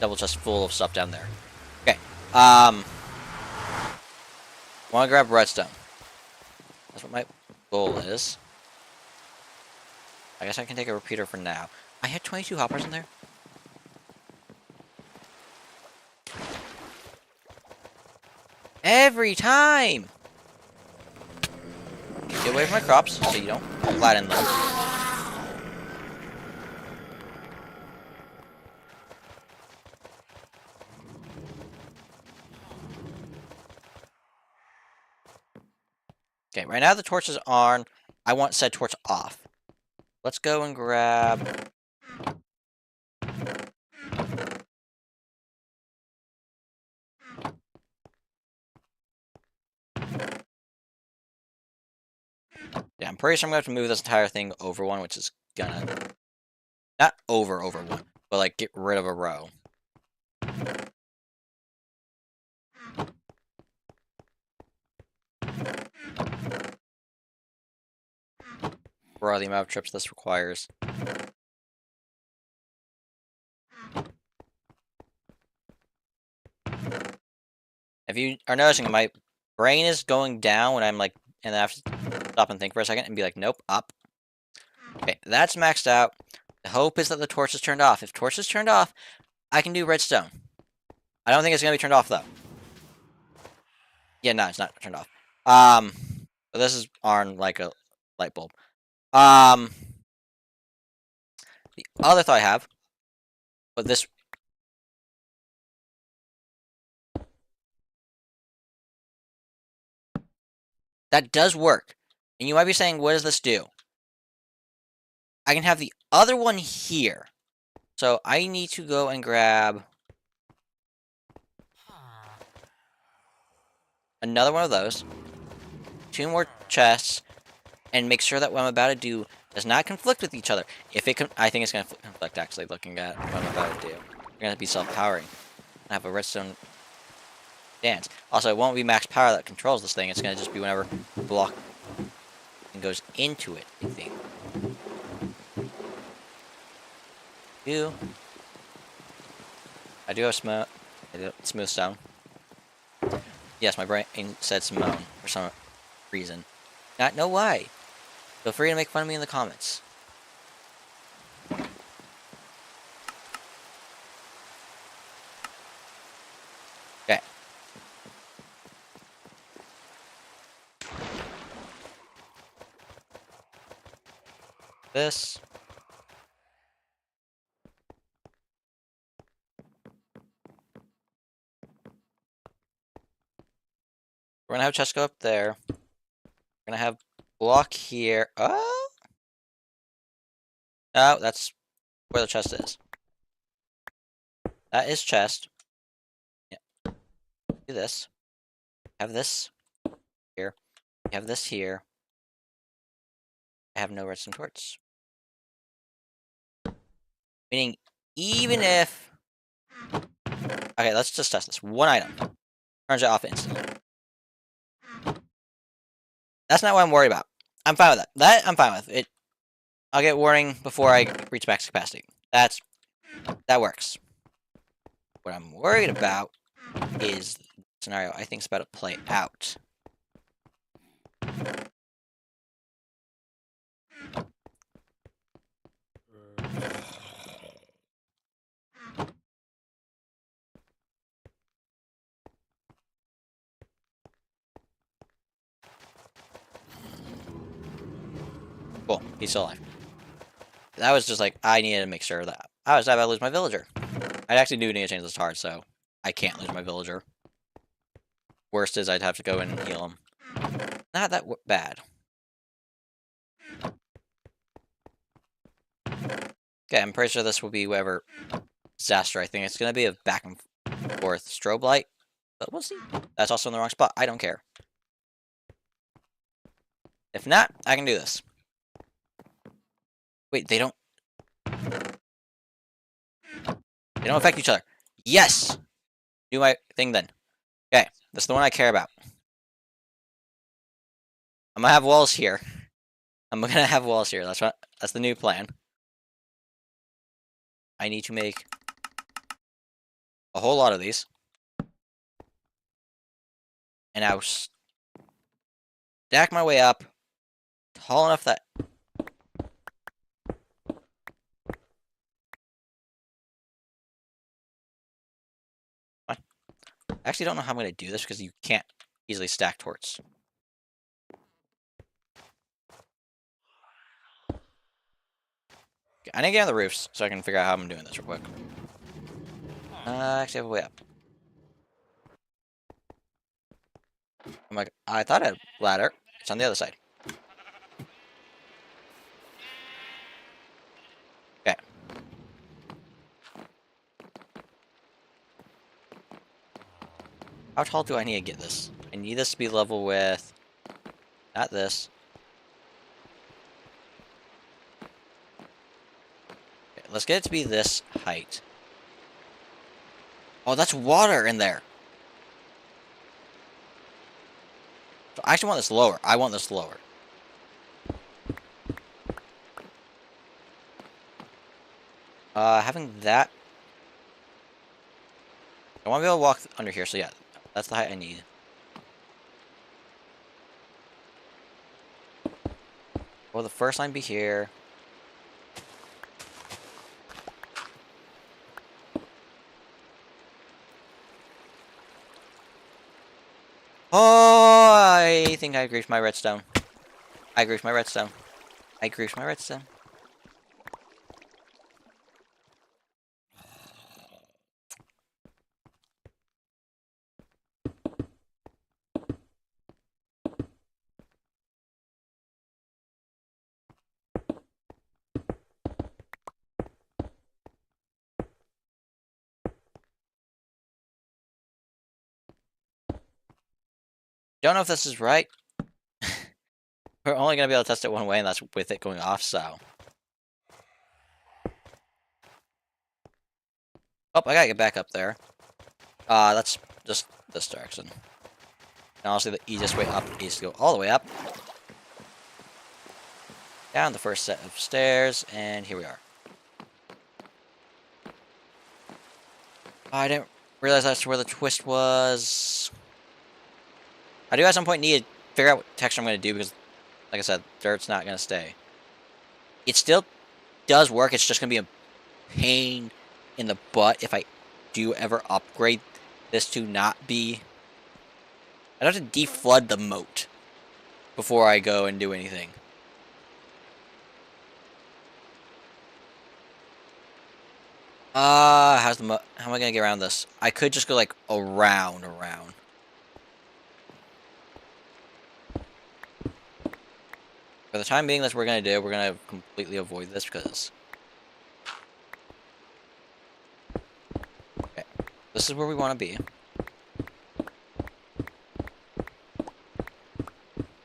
double chest full of stuff down there. Okay. Want to grab redstone. That's what my goal is. I guess I can take a repeater for now. I had 22 hoppers in there. Every time! Get away from my crops so you don't flatten them. Okay, right now the torch is on. I want said torch off. Let's go and grab... Yeah, I'm pretty sure I'm gonna have to move this entire thing over one, which is gonna not over one, but like get rid of a row. For the amount of trips this requires. If you are noticing, my brain is going down when I'm like, and I have to stop and think for a second and be like, nope, up. Okay, that's maxed out. The hope is that the torch is turned off. If torch is turned off, I can do redstone. I don't think it's gonna be turned off though. Yeah, no, it's not turned off. But this is on like a light bulb. The other thought I have, but this that does work. And you might be saying, what does this do? I can have the other one here. So I need to go and grab another one of those, 2 more chests, and make sure that what I'm about to do does not conflict with each other. If it I think it's going to conflict, actually, looking at what I'm about to do. We're going to be self-powering. I have a redstone dance. Also, it won't be max power that controls this thing. It's going to just be whenever the block goes into it, I think. I do have smooth stone. Yes, my brain said Simone for some reason. Not know why. Feel free to make fun of me in the comments. Okay. This. We're gonna have chest go up there. We're gonna have block here. Oh! No, that's where the chest is. That is chest. Yeah. Do this. Have this here. Have this here. I have no redstone torch. Meaning, even if... Okay, let's just test this. One item. Turns it off instantly. That's not what I'm worried about. I'm fine with that. That, I'm fine with. It. I'll get warning before I reach max capacity. That works. What I'm worried about is the scenario I think is about to play out. Cool, he's still alive. That was just like, I needed to make sure that I was about to lose my villager. I actually do need to change this hard, so I can't lose my villager. Worst is I'd have to go in and heal him. Not that bad. Okay, I'm pretty sure this will be whatever disaster. I think it's going to be a back and forth strobe light. But we'll see. That's also in the wrong spot. I don't care. If not, I can do this. Wait, they don't affect each other. Yes! Do my thing then. Okay, that's the one I care about. I'm gonna have walls here. That's the new plan. I need to make a whole lot of these. And I'll stack my way up tall enough that I actually don't know how I'm going to do this because you can't easily stack torches. Okay, I need to get on the roofs so I can figure out how I'm doing this real quick. Actually, I have a way up. I'm like, I thought I had a ladder. It's on the other side. Okay. How tall do I need to get this? I need this to be level with... Not this. let's get it to be this height. Oh, that's water in there. So I actually want this lower. I want this lower. Having that... I want to be able to walk under here, so yeah, that's the height I need. Will the first line be here? Oh, I think I agree with my redstone. I agree with my redstone. I agree with my redstone. Don't know if this is right. We're only going to be able to test it one way, and that's with it going off, so... Oh, I gotta get back up there. That's just this direction. And honestly, the easiest way up is to go all the way up. Down the first set of stairs, and here we are. I didn't realize that's where the twist was. I do at some point need to figure out what texture I'm going to do, because, like I said, dirt's not going to stay. It still does work, it's just going to be a pain in the butt if I do ever upgrade this to not be... I'd have to deflood the moat before I go and do anything. How am I gonna get around this? I could just go like around. For the time being, that's what we're gonna do. We're gonna completely avoid this because... Okay, this is where we want to be.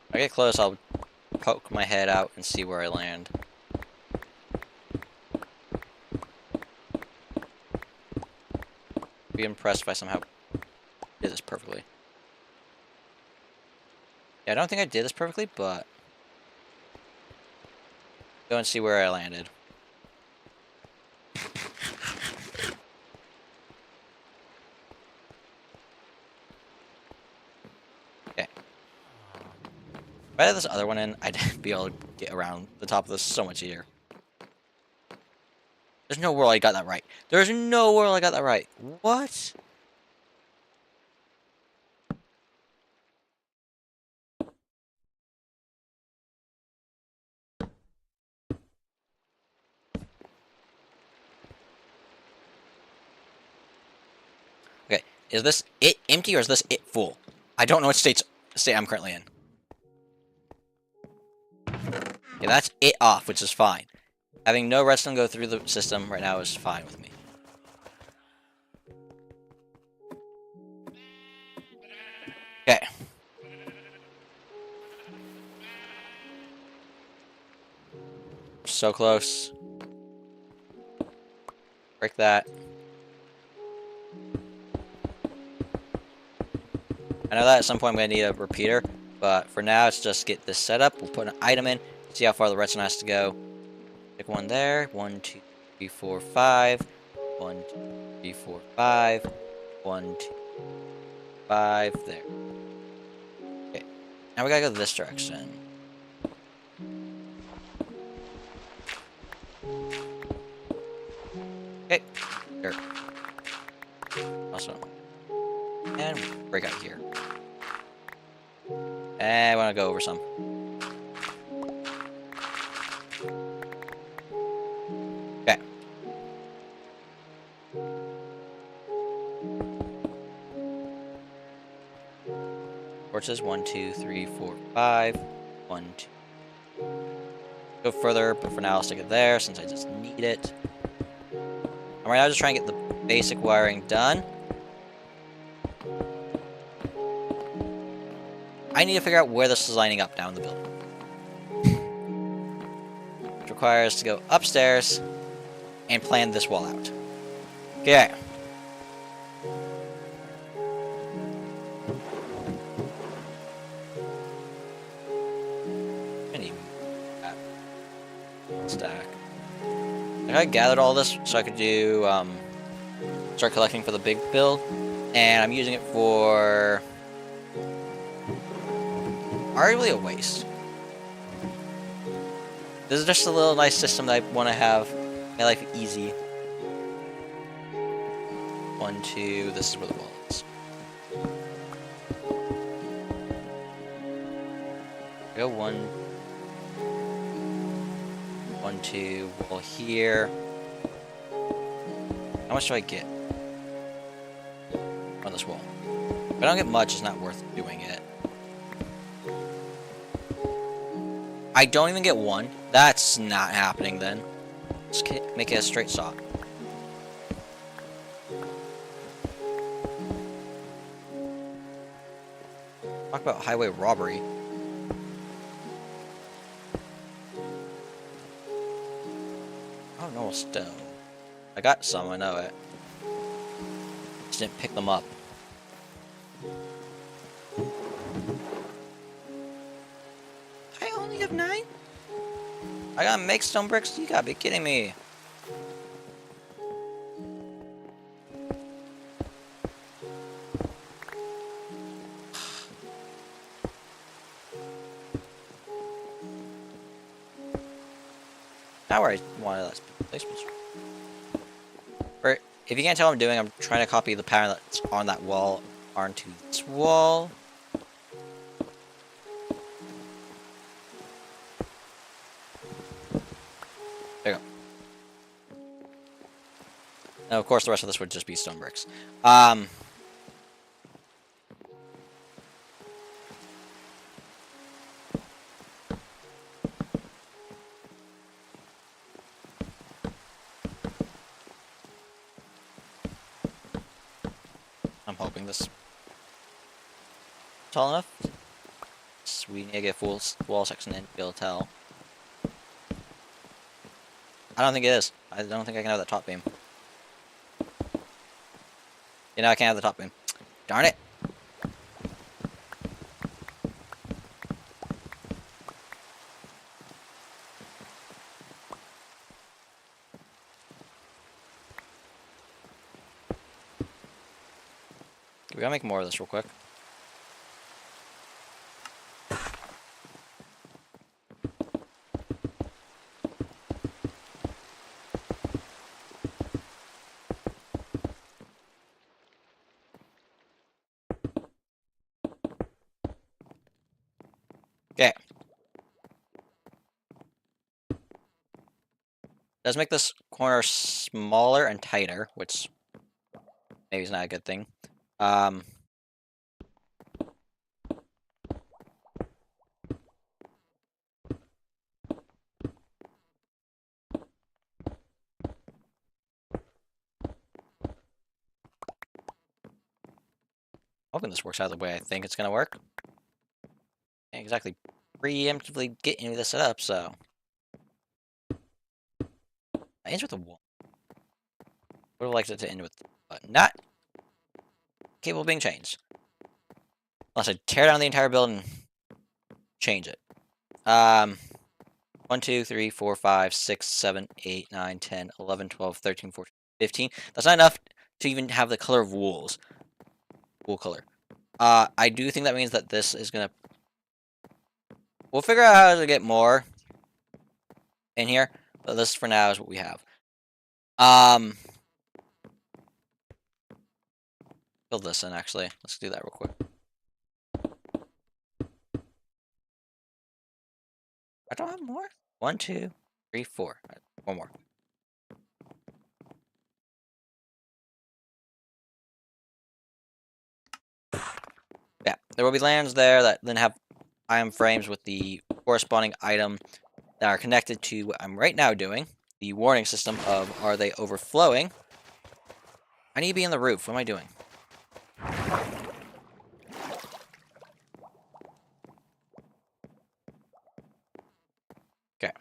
If I get close, I'll poke my head out and see where I land. Be impressed if I somehow did this perfectly. Yeah, I don't think I did this perfectly, but... Go and see where I landed. Okay. If I had this other one in, I'd be able to get around the top of this so much easier. There's no world I got that right. There's no world I got that right. What? Okay, is this it empty or is this it full? I don't know what state I'm currently in. Yeah, that's it off, which is fine. Having no redstone go through the system right now is fine with me. Okay. So close. Break that. I know that at some point I'm going to need a repeater, but for now, let's just get this set up. We'll put an item in, see how far the redstone has to go. Pick one there. 1, 2, 3, 4, 5. 1, 2, 3, 4, 5. 1, 2, 5. There. Okay. Now we gotta go this direction. Okay. There. Awesome. And break out here. And I want to go over some. Okay. Torches 1, 2, 3, 4, 5. 1, 2. Go further, but for now I'll stick it there since I just need it. Right now, just trying to get the basic wiring done. I need to figure out where this is lining up down the building. Which requires to go upstairs and plan this wall out. Okay. I need that stack. I gathered all this so I could do start collecting for the big build, and I'm using it for arguably a waste. This is just a little nice system that I want to have my life easy. 1, 2. This is where the wall is. Go 1, 1, 2. Wall here. How much do I get on this wall? If I don't get much, it's not worth doing it. I don't even get 1. That's not happening then. Let's make it a straight shot. Talk about highway robbery. Oh, no stone. I got some, I know it. Just didn't pick them up. I only have 9? I gotta make stone bricks? You gotta be kidding me. Not where I wanted that placement. Or, if you can't tell what I'm doing, I'm trying to copy the pattern that's on that wall onto this wall. There you go. Now, of course, the rest of this would just be stone bricks. I'm hoping this is tall enough. So we need to get a full wall section in to be able to tell. I don't think it is. I don't think I can have that top beam. You know, I can't have the top beam. Darn it! We gotta make more of this real quick. Okay. Does make this corner smaller and tighter, which maybe is not a good thing. Hoping this works out the way I think it's gonna work. Can't exactly preemptively get any of this set up, so I ends with a 1. Would have liked it to end with, but not capable of being changed. Unless I tear down the entire building and change it. 1, 2, 3, 4, 5, 6, 7, 8, 9, 10, 11, 12, 13, 14, 15. That's not enough to even have the color of wolves. Wool color. I do think that means that this is gonna... We'll figure out how to get more in here, but this for now is what we have. Build this in, actually. Let's do that real quick. I don't have more? 1, 2, 3, 4. Right, 1 more. Yeah, there will be lands there that then have item frames with the corresponding item that are connected to what I'm right now doing. The warning system of, are they overflowing? I need to be in the roof. What am I doing? Okay.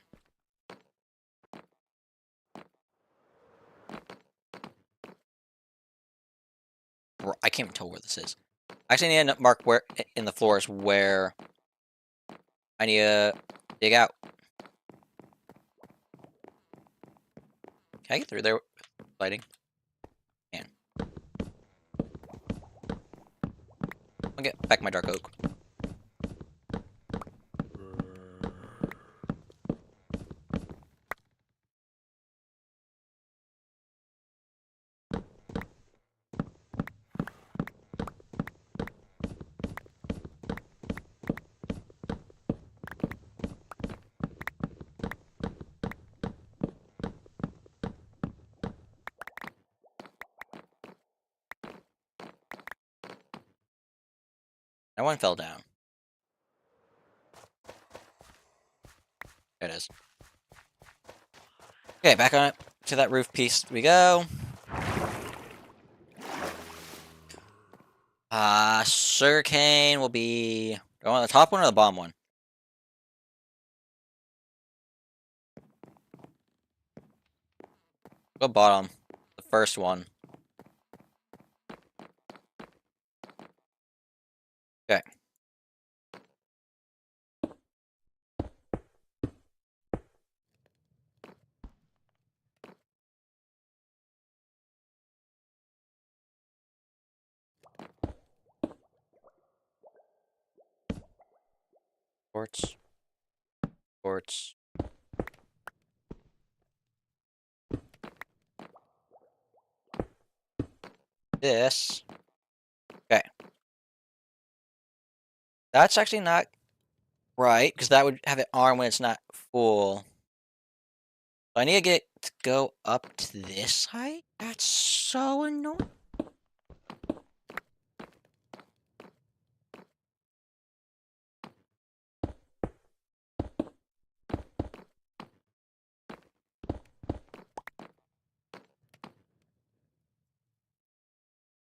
I can't even tell where this is. I actually need to mark where in the floors where I need to dig out. Can I get through there with lighting? Can. I'll get back my dark oak. That one fell down. There it is. Okay, back on it. To that roof piece we go. Sugarcane will be... Go on the top one or the bottom one? Go bottom. The first one. Okay. Quartz. Quartz. This. Okay. That's actually not right, because that would have it arm when it's not full. So I need to get it to go up to this height? That's so annoying.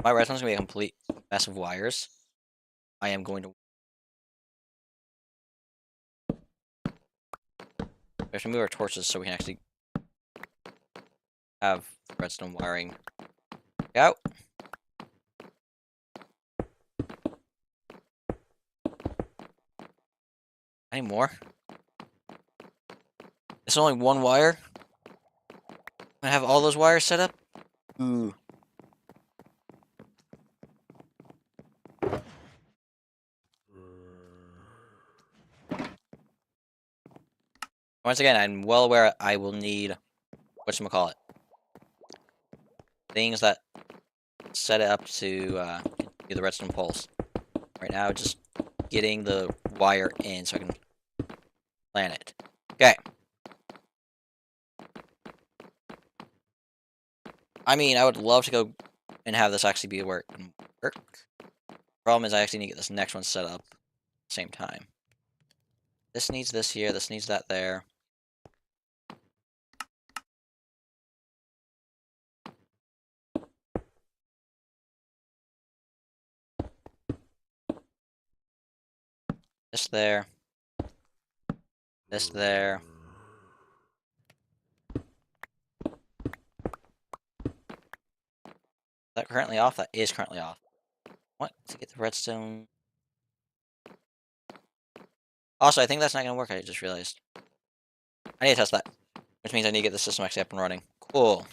My redstone's gonna be a complete mess of wires. I am going to... We have to move our torches so we can actually have redstone wiring out. Any more? It's only one wire? I have all those wires set up? Ooh. Once again, I'm well aware I will need... whatchamacallit. Things that set it up to do the redstone pulse. Right now, just getting the wire in so I can plan it. Okay. I mean, I would love to go and have this actually be work. Problem is, I actually need to get this next one set up at the same time. This needs this here, this needs that there. This there. This there. Is that currently off? That is currently off. What? To get the redstone... Also, I think that's not going to work, I just realized. I need to test that. Which means I need to get the system actually up and running. Cool.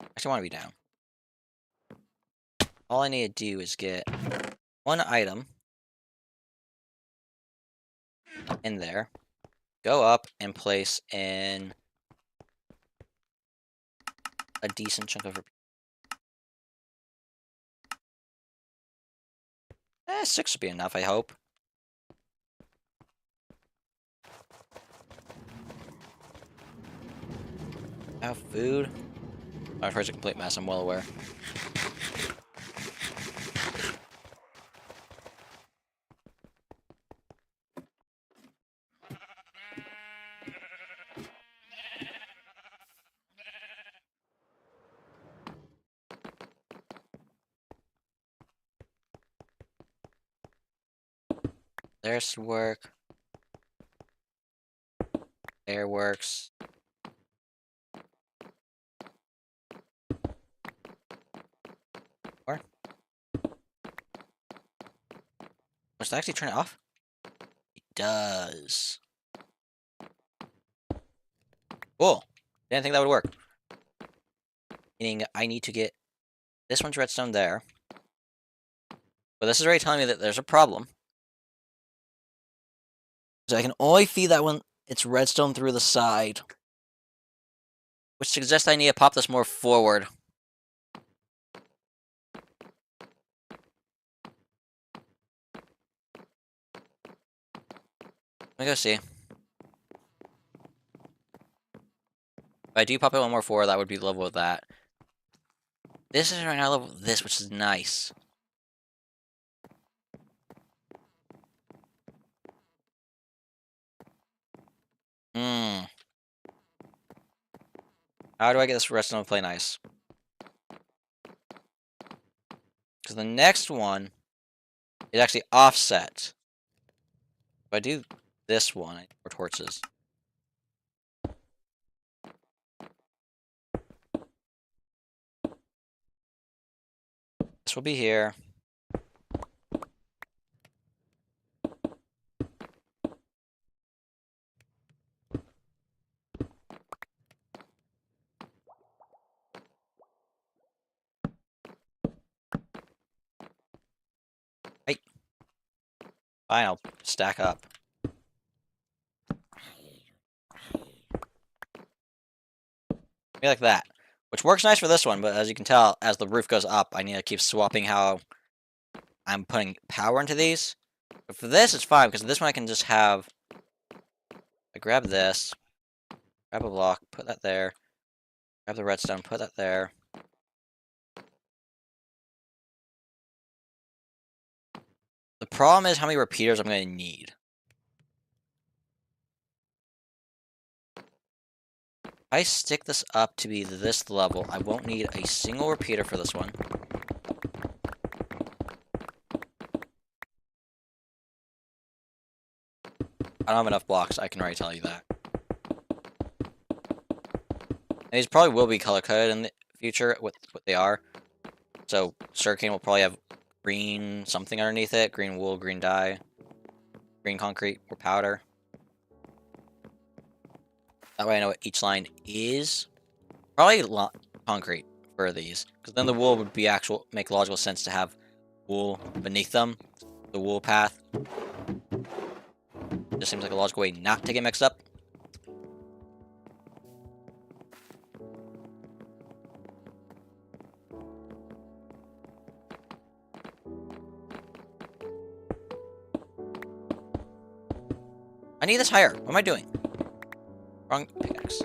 Actually, I want to be down. All I need to do is get one item in there. Go up and place in a decent chunk of... 6 would be enough, I hope. Have food. My first a complete mess, I'm well aware. There's work. There works. Does that actually turn it off? It does. Cool. Didn't think that would work. Meaning I need to get this one's redstone there. But this is already telling me that there's a problem. So I can only feed that one its redstone through the side. Which suggests I need to pop this more forward. Let me go see. If I do pop it one more forward, that would be level with that. This is right now level with this, which is nice. Hmm. How do I get this redstone to play nice? Because the next one is actually offset. If I do this one, I need more torches. This will be here. Hey. Fine, I'll stack up. Maybe like that. Which works nice for this one, but as you can tell, as the roof goes up, I need to keep swapping how I'm putting power into these. But for this, it's fine, because this one I can just have... I grab this, grab a block, put that there, grab the redstone, put that there. The problem is how many repeaters I'm going to need. If I stick this up to be this level, I won't need a single repeater for this one. I don't have enough blocks, I can already tell you that. And these probably will be color-coded in the future with what they are. So, sugarcane will probably have green something underneath it. Green wool, green dye, green concrete, or powder. That way I know what each line is. Probably concrete for these. Because then the wool would be make logical sense to have wool beneath them. The wool path. Just seems like a logical way not to get mixed up. I need this higher. What am I doing? Wrong pickaxe.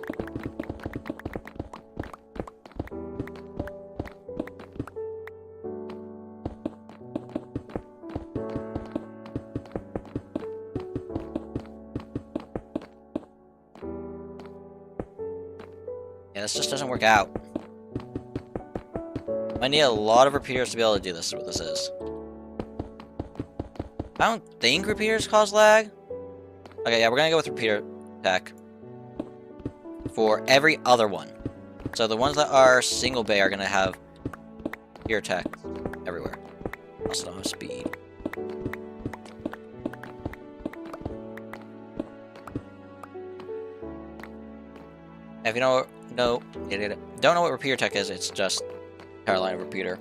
Yeah, this just doesn't work out. I need a lot of repeaters to be able to do this, is what this is. I don't think repeaters cause lag. Okay, yeah, we're gonna go with repeater tech for every other one. So the ones that are single bay are gonna have repeater tech everywhere. Also don't have speed. If you don't know what repeater tech is, it's just power line repeater.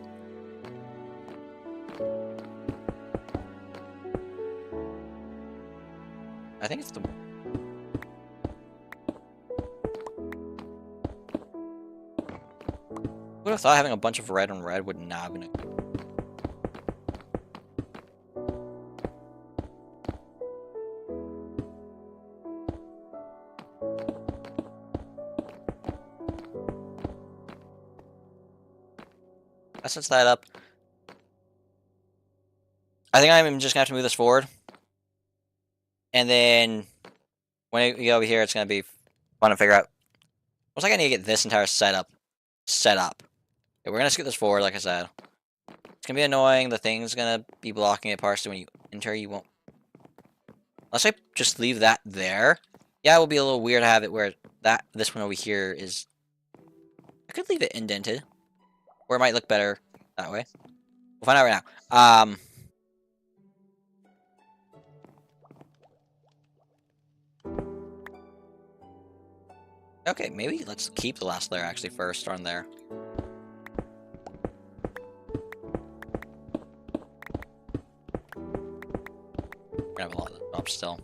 I think it's the... Who would have thought having a bunch of red on red would not have been a... That sets that up. I think I'm just gonna have to move this forward. And then when we go over here, it's gonna be fun to figure out. Looks like I need to get this entire setup set up. Okay, we're gonna scoot this forward, like I said. It's gonna be annoying. The thing's gonna be blocking it partially when you enter. You won't. Unless I just leave that there. Yeah, it will be a little weird to have it where this one over here is. I could leave it indented, or it might look better that way. We'll find out right now. Okay, maybe let's keep the last layer actually first on there. We're gonna have a lot of that up still.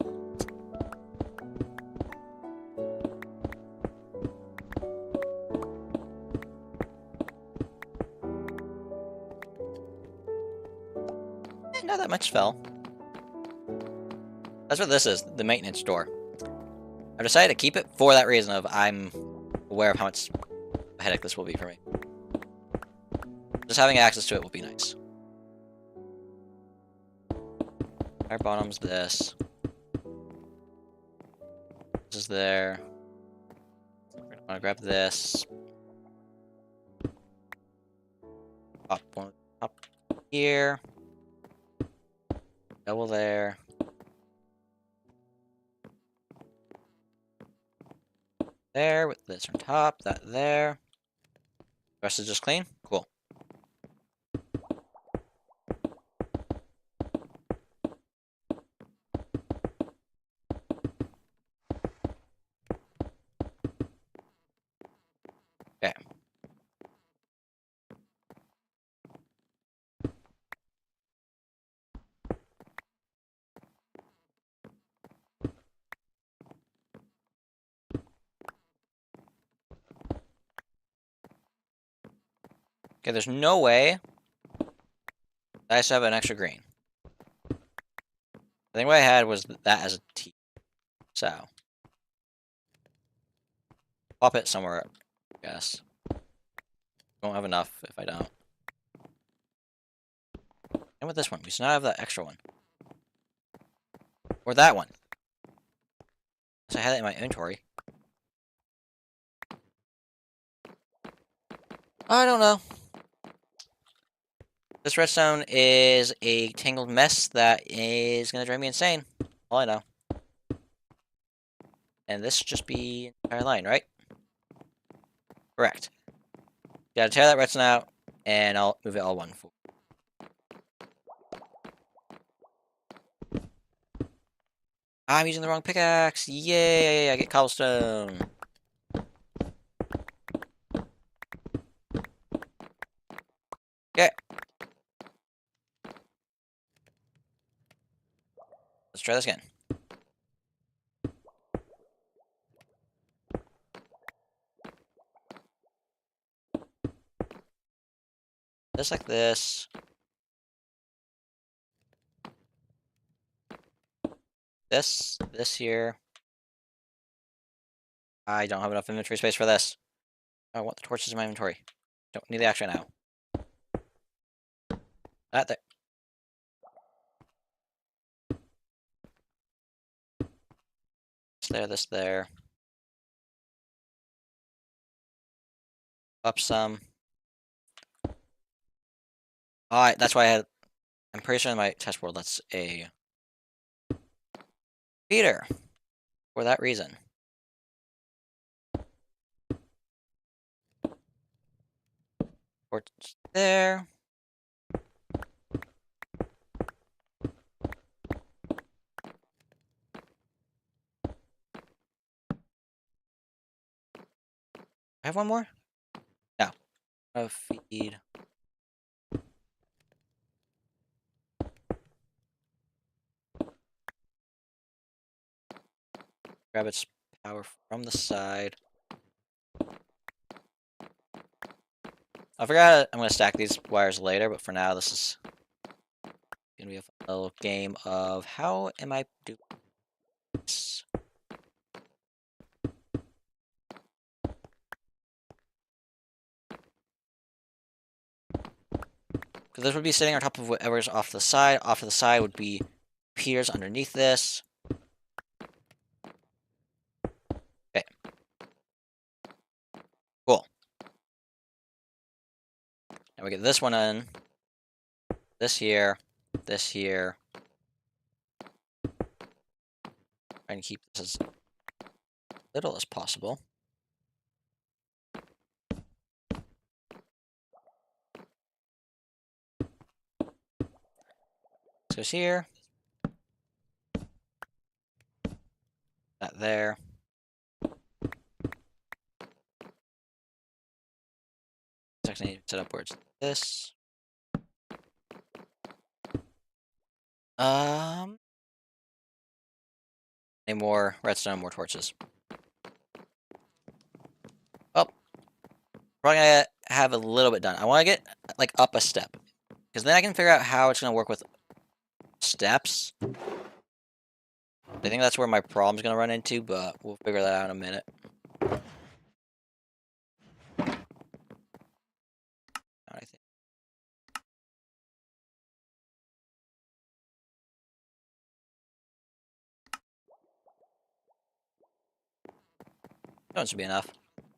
Not that much fell. That's what this is, the maintenance door. I've decided to keep it for that reason of I'm aware of how much a headache this will be for me. Just having access to it will be nice. Our bottom's this. This is there. We're gonna want to grab this. Pop one up here. Double there. There with this on top, that there. The rest is just clean? Cool. Okay. Okay, there's no way that I still have an extra green. I think what I had was that as a T. So. Pop it somewhere, I guess. Won't have enough if I don't. And with this one, we still have that extra one. Or that one. So I had it in my inventory. I don't know. This redstone is a tangled mess that is gonna drive me insane. All I know. And this should just be an entire line, right? Correct. Gotta tear that redstone out, and I'll move it all one. I'm using the wrong pickaxe! Yay! I get cobblestone! Okay. Let's try this again. Just like this. This here. I don't have enough inventory space for this. I want the torches in my inventory. Don't need the axe right now. That there. This there. Up some. Alright, that's why I'm pretty sure in my test world that's a feeder. For that reason. Torch there. I have one more? No. A feed. Grab its power from the side. I forgot I'm going to stack these wires later, but for now this is going to be a little game of how am I doing this? Because this would be sitting on top of whatever's off to the side. Off to the side would be piers underneath this. Okay. Cool. Now we get this one in. This here. This here. Trying to keep this as little as possible. This goes here. That there. actually need to set up where it's this. Any more redstone, more torches. Oh, probably gonna have a little bit done. I want to get like up a step, because then I can figure out how it's gonna work with steps. I think that's where my problem's gonna run into, but we'll figure that out in a minute. I think. That should be enough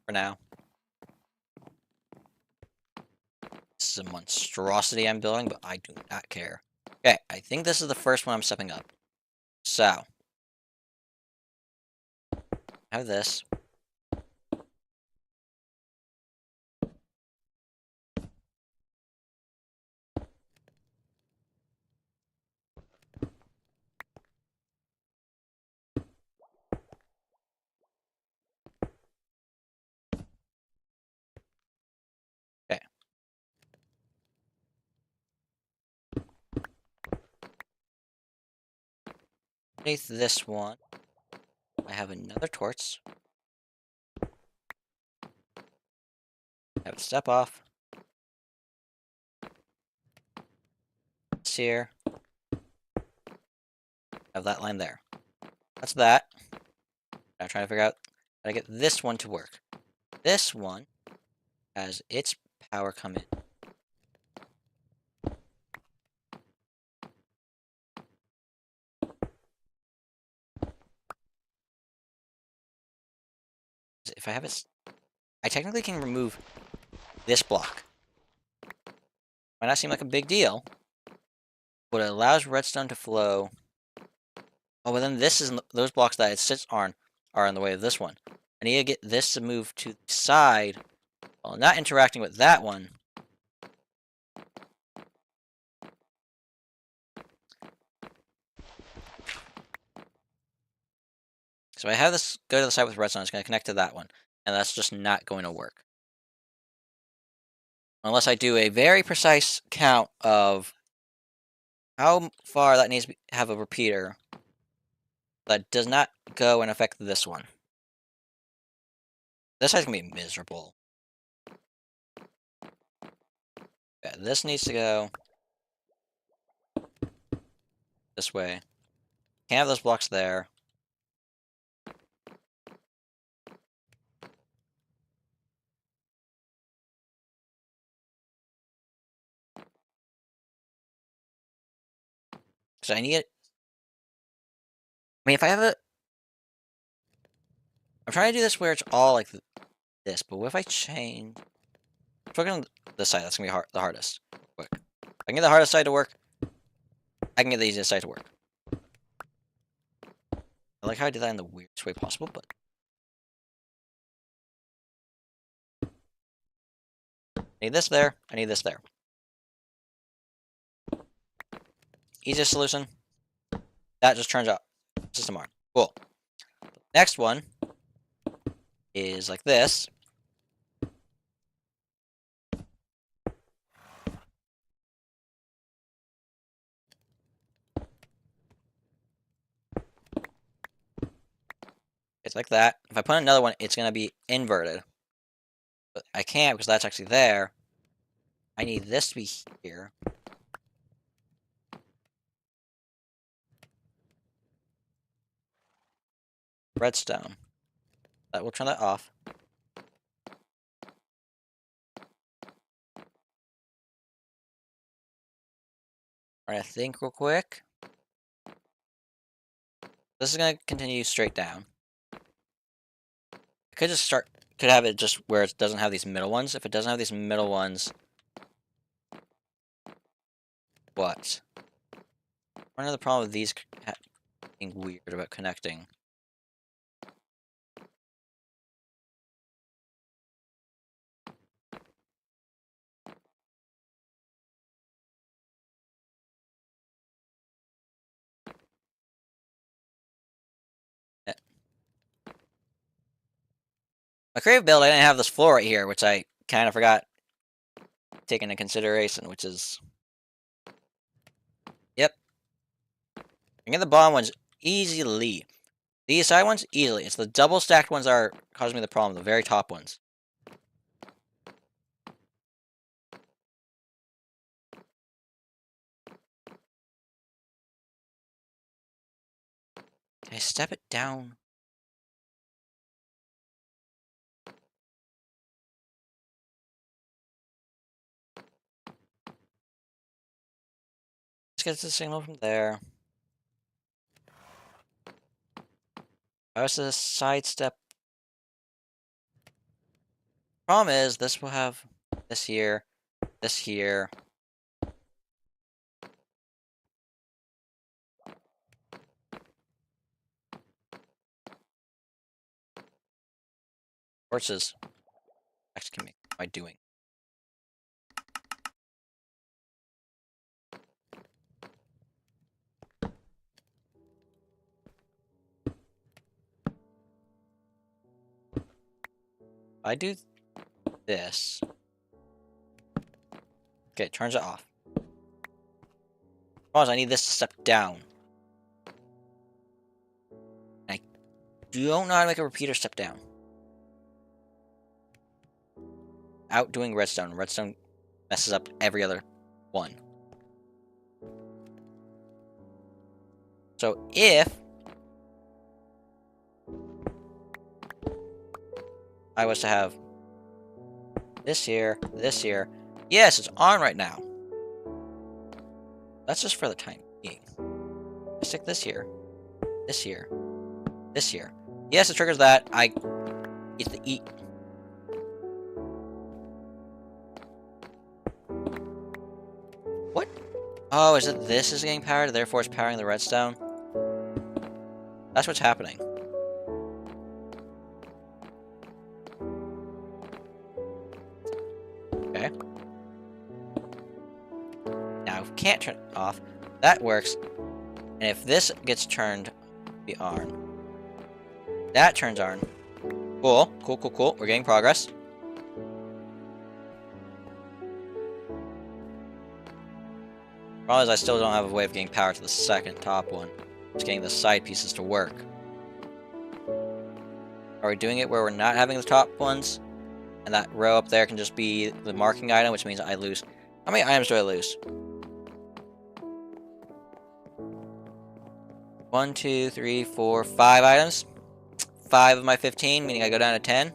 for now. This is a monstrosity I'm building, but I do not care. Okay, I think this is the first one I'm stepping up. So, I have this. Okay. Underneath this one, I have another torch. I have a step off. It's here. I have that line there. That's that. I'm trying to figure out how to get this one to work. This one has its power come in. If I have it, I technically can remove this block. Might not seem like a big deal, but it allows redstone to flow. Oh, but then this is those blocks that it sits on are in the way of this one. I need to get this to move to the side while not interacting with that one. So I have this go to the side with redstone. It's going to connect to that one, and that's just not going to work unless I do a very precise count of how far that needs to have a repeater that does not go and affect this one. This side's going to be miserable. Yeah, this needs to go this way. Can't have those blocks there. Because I need it. I mean, if I have it... I'm trying to do this where it's all like this, but what if I change... If I go on this side, that's going to be the hardest. Quick. I can get the hardest side to work. I can get the easiest side to work. I like how I did that in the weirdest way possible, but... I need this there. I need this there. Easiest solution. That just turns out system R. Cool. Next one is like this. It's like that. If I put another one, it's going to be inverted. But I can't because that's actually there. I need this to be here. Redstone. We'll turn that off. Alright, think real quick. This is going to continue straight down. I could just could have it just where it doesn't have these middle ones. If it doesn't have these middle ones, what? One of the problem with these being weird about connecting. My creative build, I didn't have this floor right here, which I kind of forgot taken into consideration, which is... Yep. I get the bottom ones easily. These side ones, easily. It's the double stacked ones that are causing me the problem, the very top ones. Can I step it down? Let's get the signal from there. I was to sidestep. Problem is, this will have this here, this here. Horses. Actually, what am I doing? I do this. Okay, it turns it off. Problem is, I need this to step down. I don't know how to make a repeater step down. Outdoing redstone. Redstone messes up every other one. So if I was to have this here, yes, it's on right now. That's just for the time being. I stick this here, this here, this here. Yes, it triggers that. I get to eat. What? Oh, is it this is getting powered, therefore it's powering the redstone? That's what's happening. Okay. Now, if we can't turn it off, that works. And if this gets turned, be on. That turns on. Cool, cool, cool, cool. We're getting progress. Problem is, I still don't have a way of getting power to the second top one. Just getting the side pieces to work. Are we doing it where we're not having the top ones? And that row up there can just be the marking item, which means I lose. How many items do I lose? 1, 2, 3, 4, 5 items. 5 of my 15, meaning I go down to 10.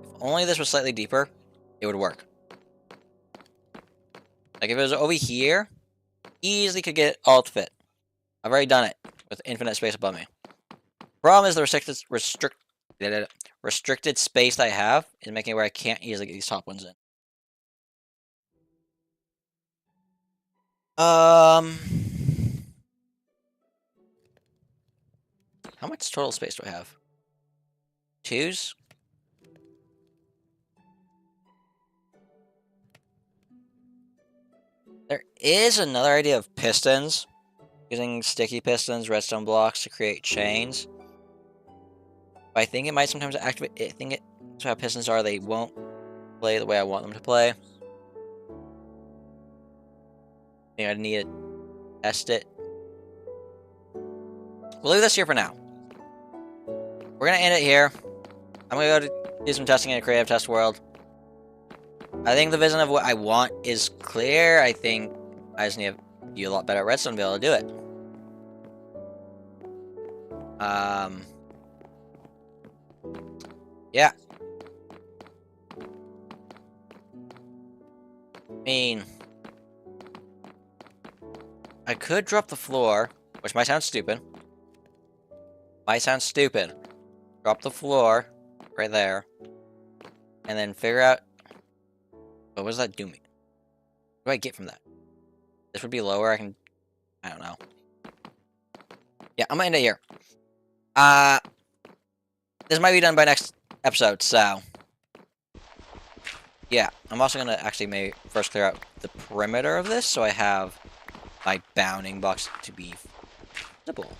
If only this was slightly deeper, it would work. Like if it was over here, easily could get it all to fit. I've already done it with infinite space above me. Problem is the restricted space that I have is making it where I can't easily get these top ones in. How much total space do I have? 2s? There is another idea of pistons. Using sticky pistons, redstone blocks to create chains. But I think it might sometimes activate. I think it's how pistons are. They won't play the way I want them to play. I think I need to test it. We'll leave this here for now. We're gonna end it here. I'm gonna go to do some testing in a creative test world. I think the vision of what I want is clear. I think I just need to do a lot better at redstone to be able to do it. Yeah. I mean, I could drop the floor, which might sound stupid. Drop the floor right there, and then figure out what does that do me? What do I get from that? This would be lower. I don't know. Yeah, I'm gonna end it here. This might be done by next episode, so yeah. I'm also gonna actually maybe first clear out the perimeter of this, so I have my bounding box to be visible.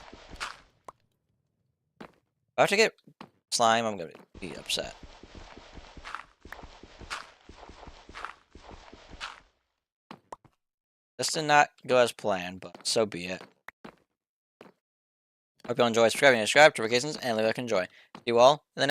I have to get slime, I'm gonna be upset. This did not go as planned, but so be it. Hope you all enjoy subscribing and subscribe to Vacations and leave a like and enjoy. See you all in the next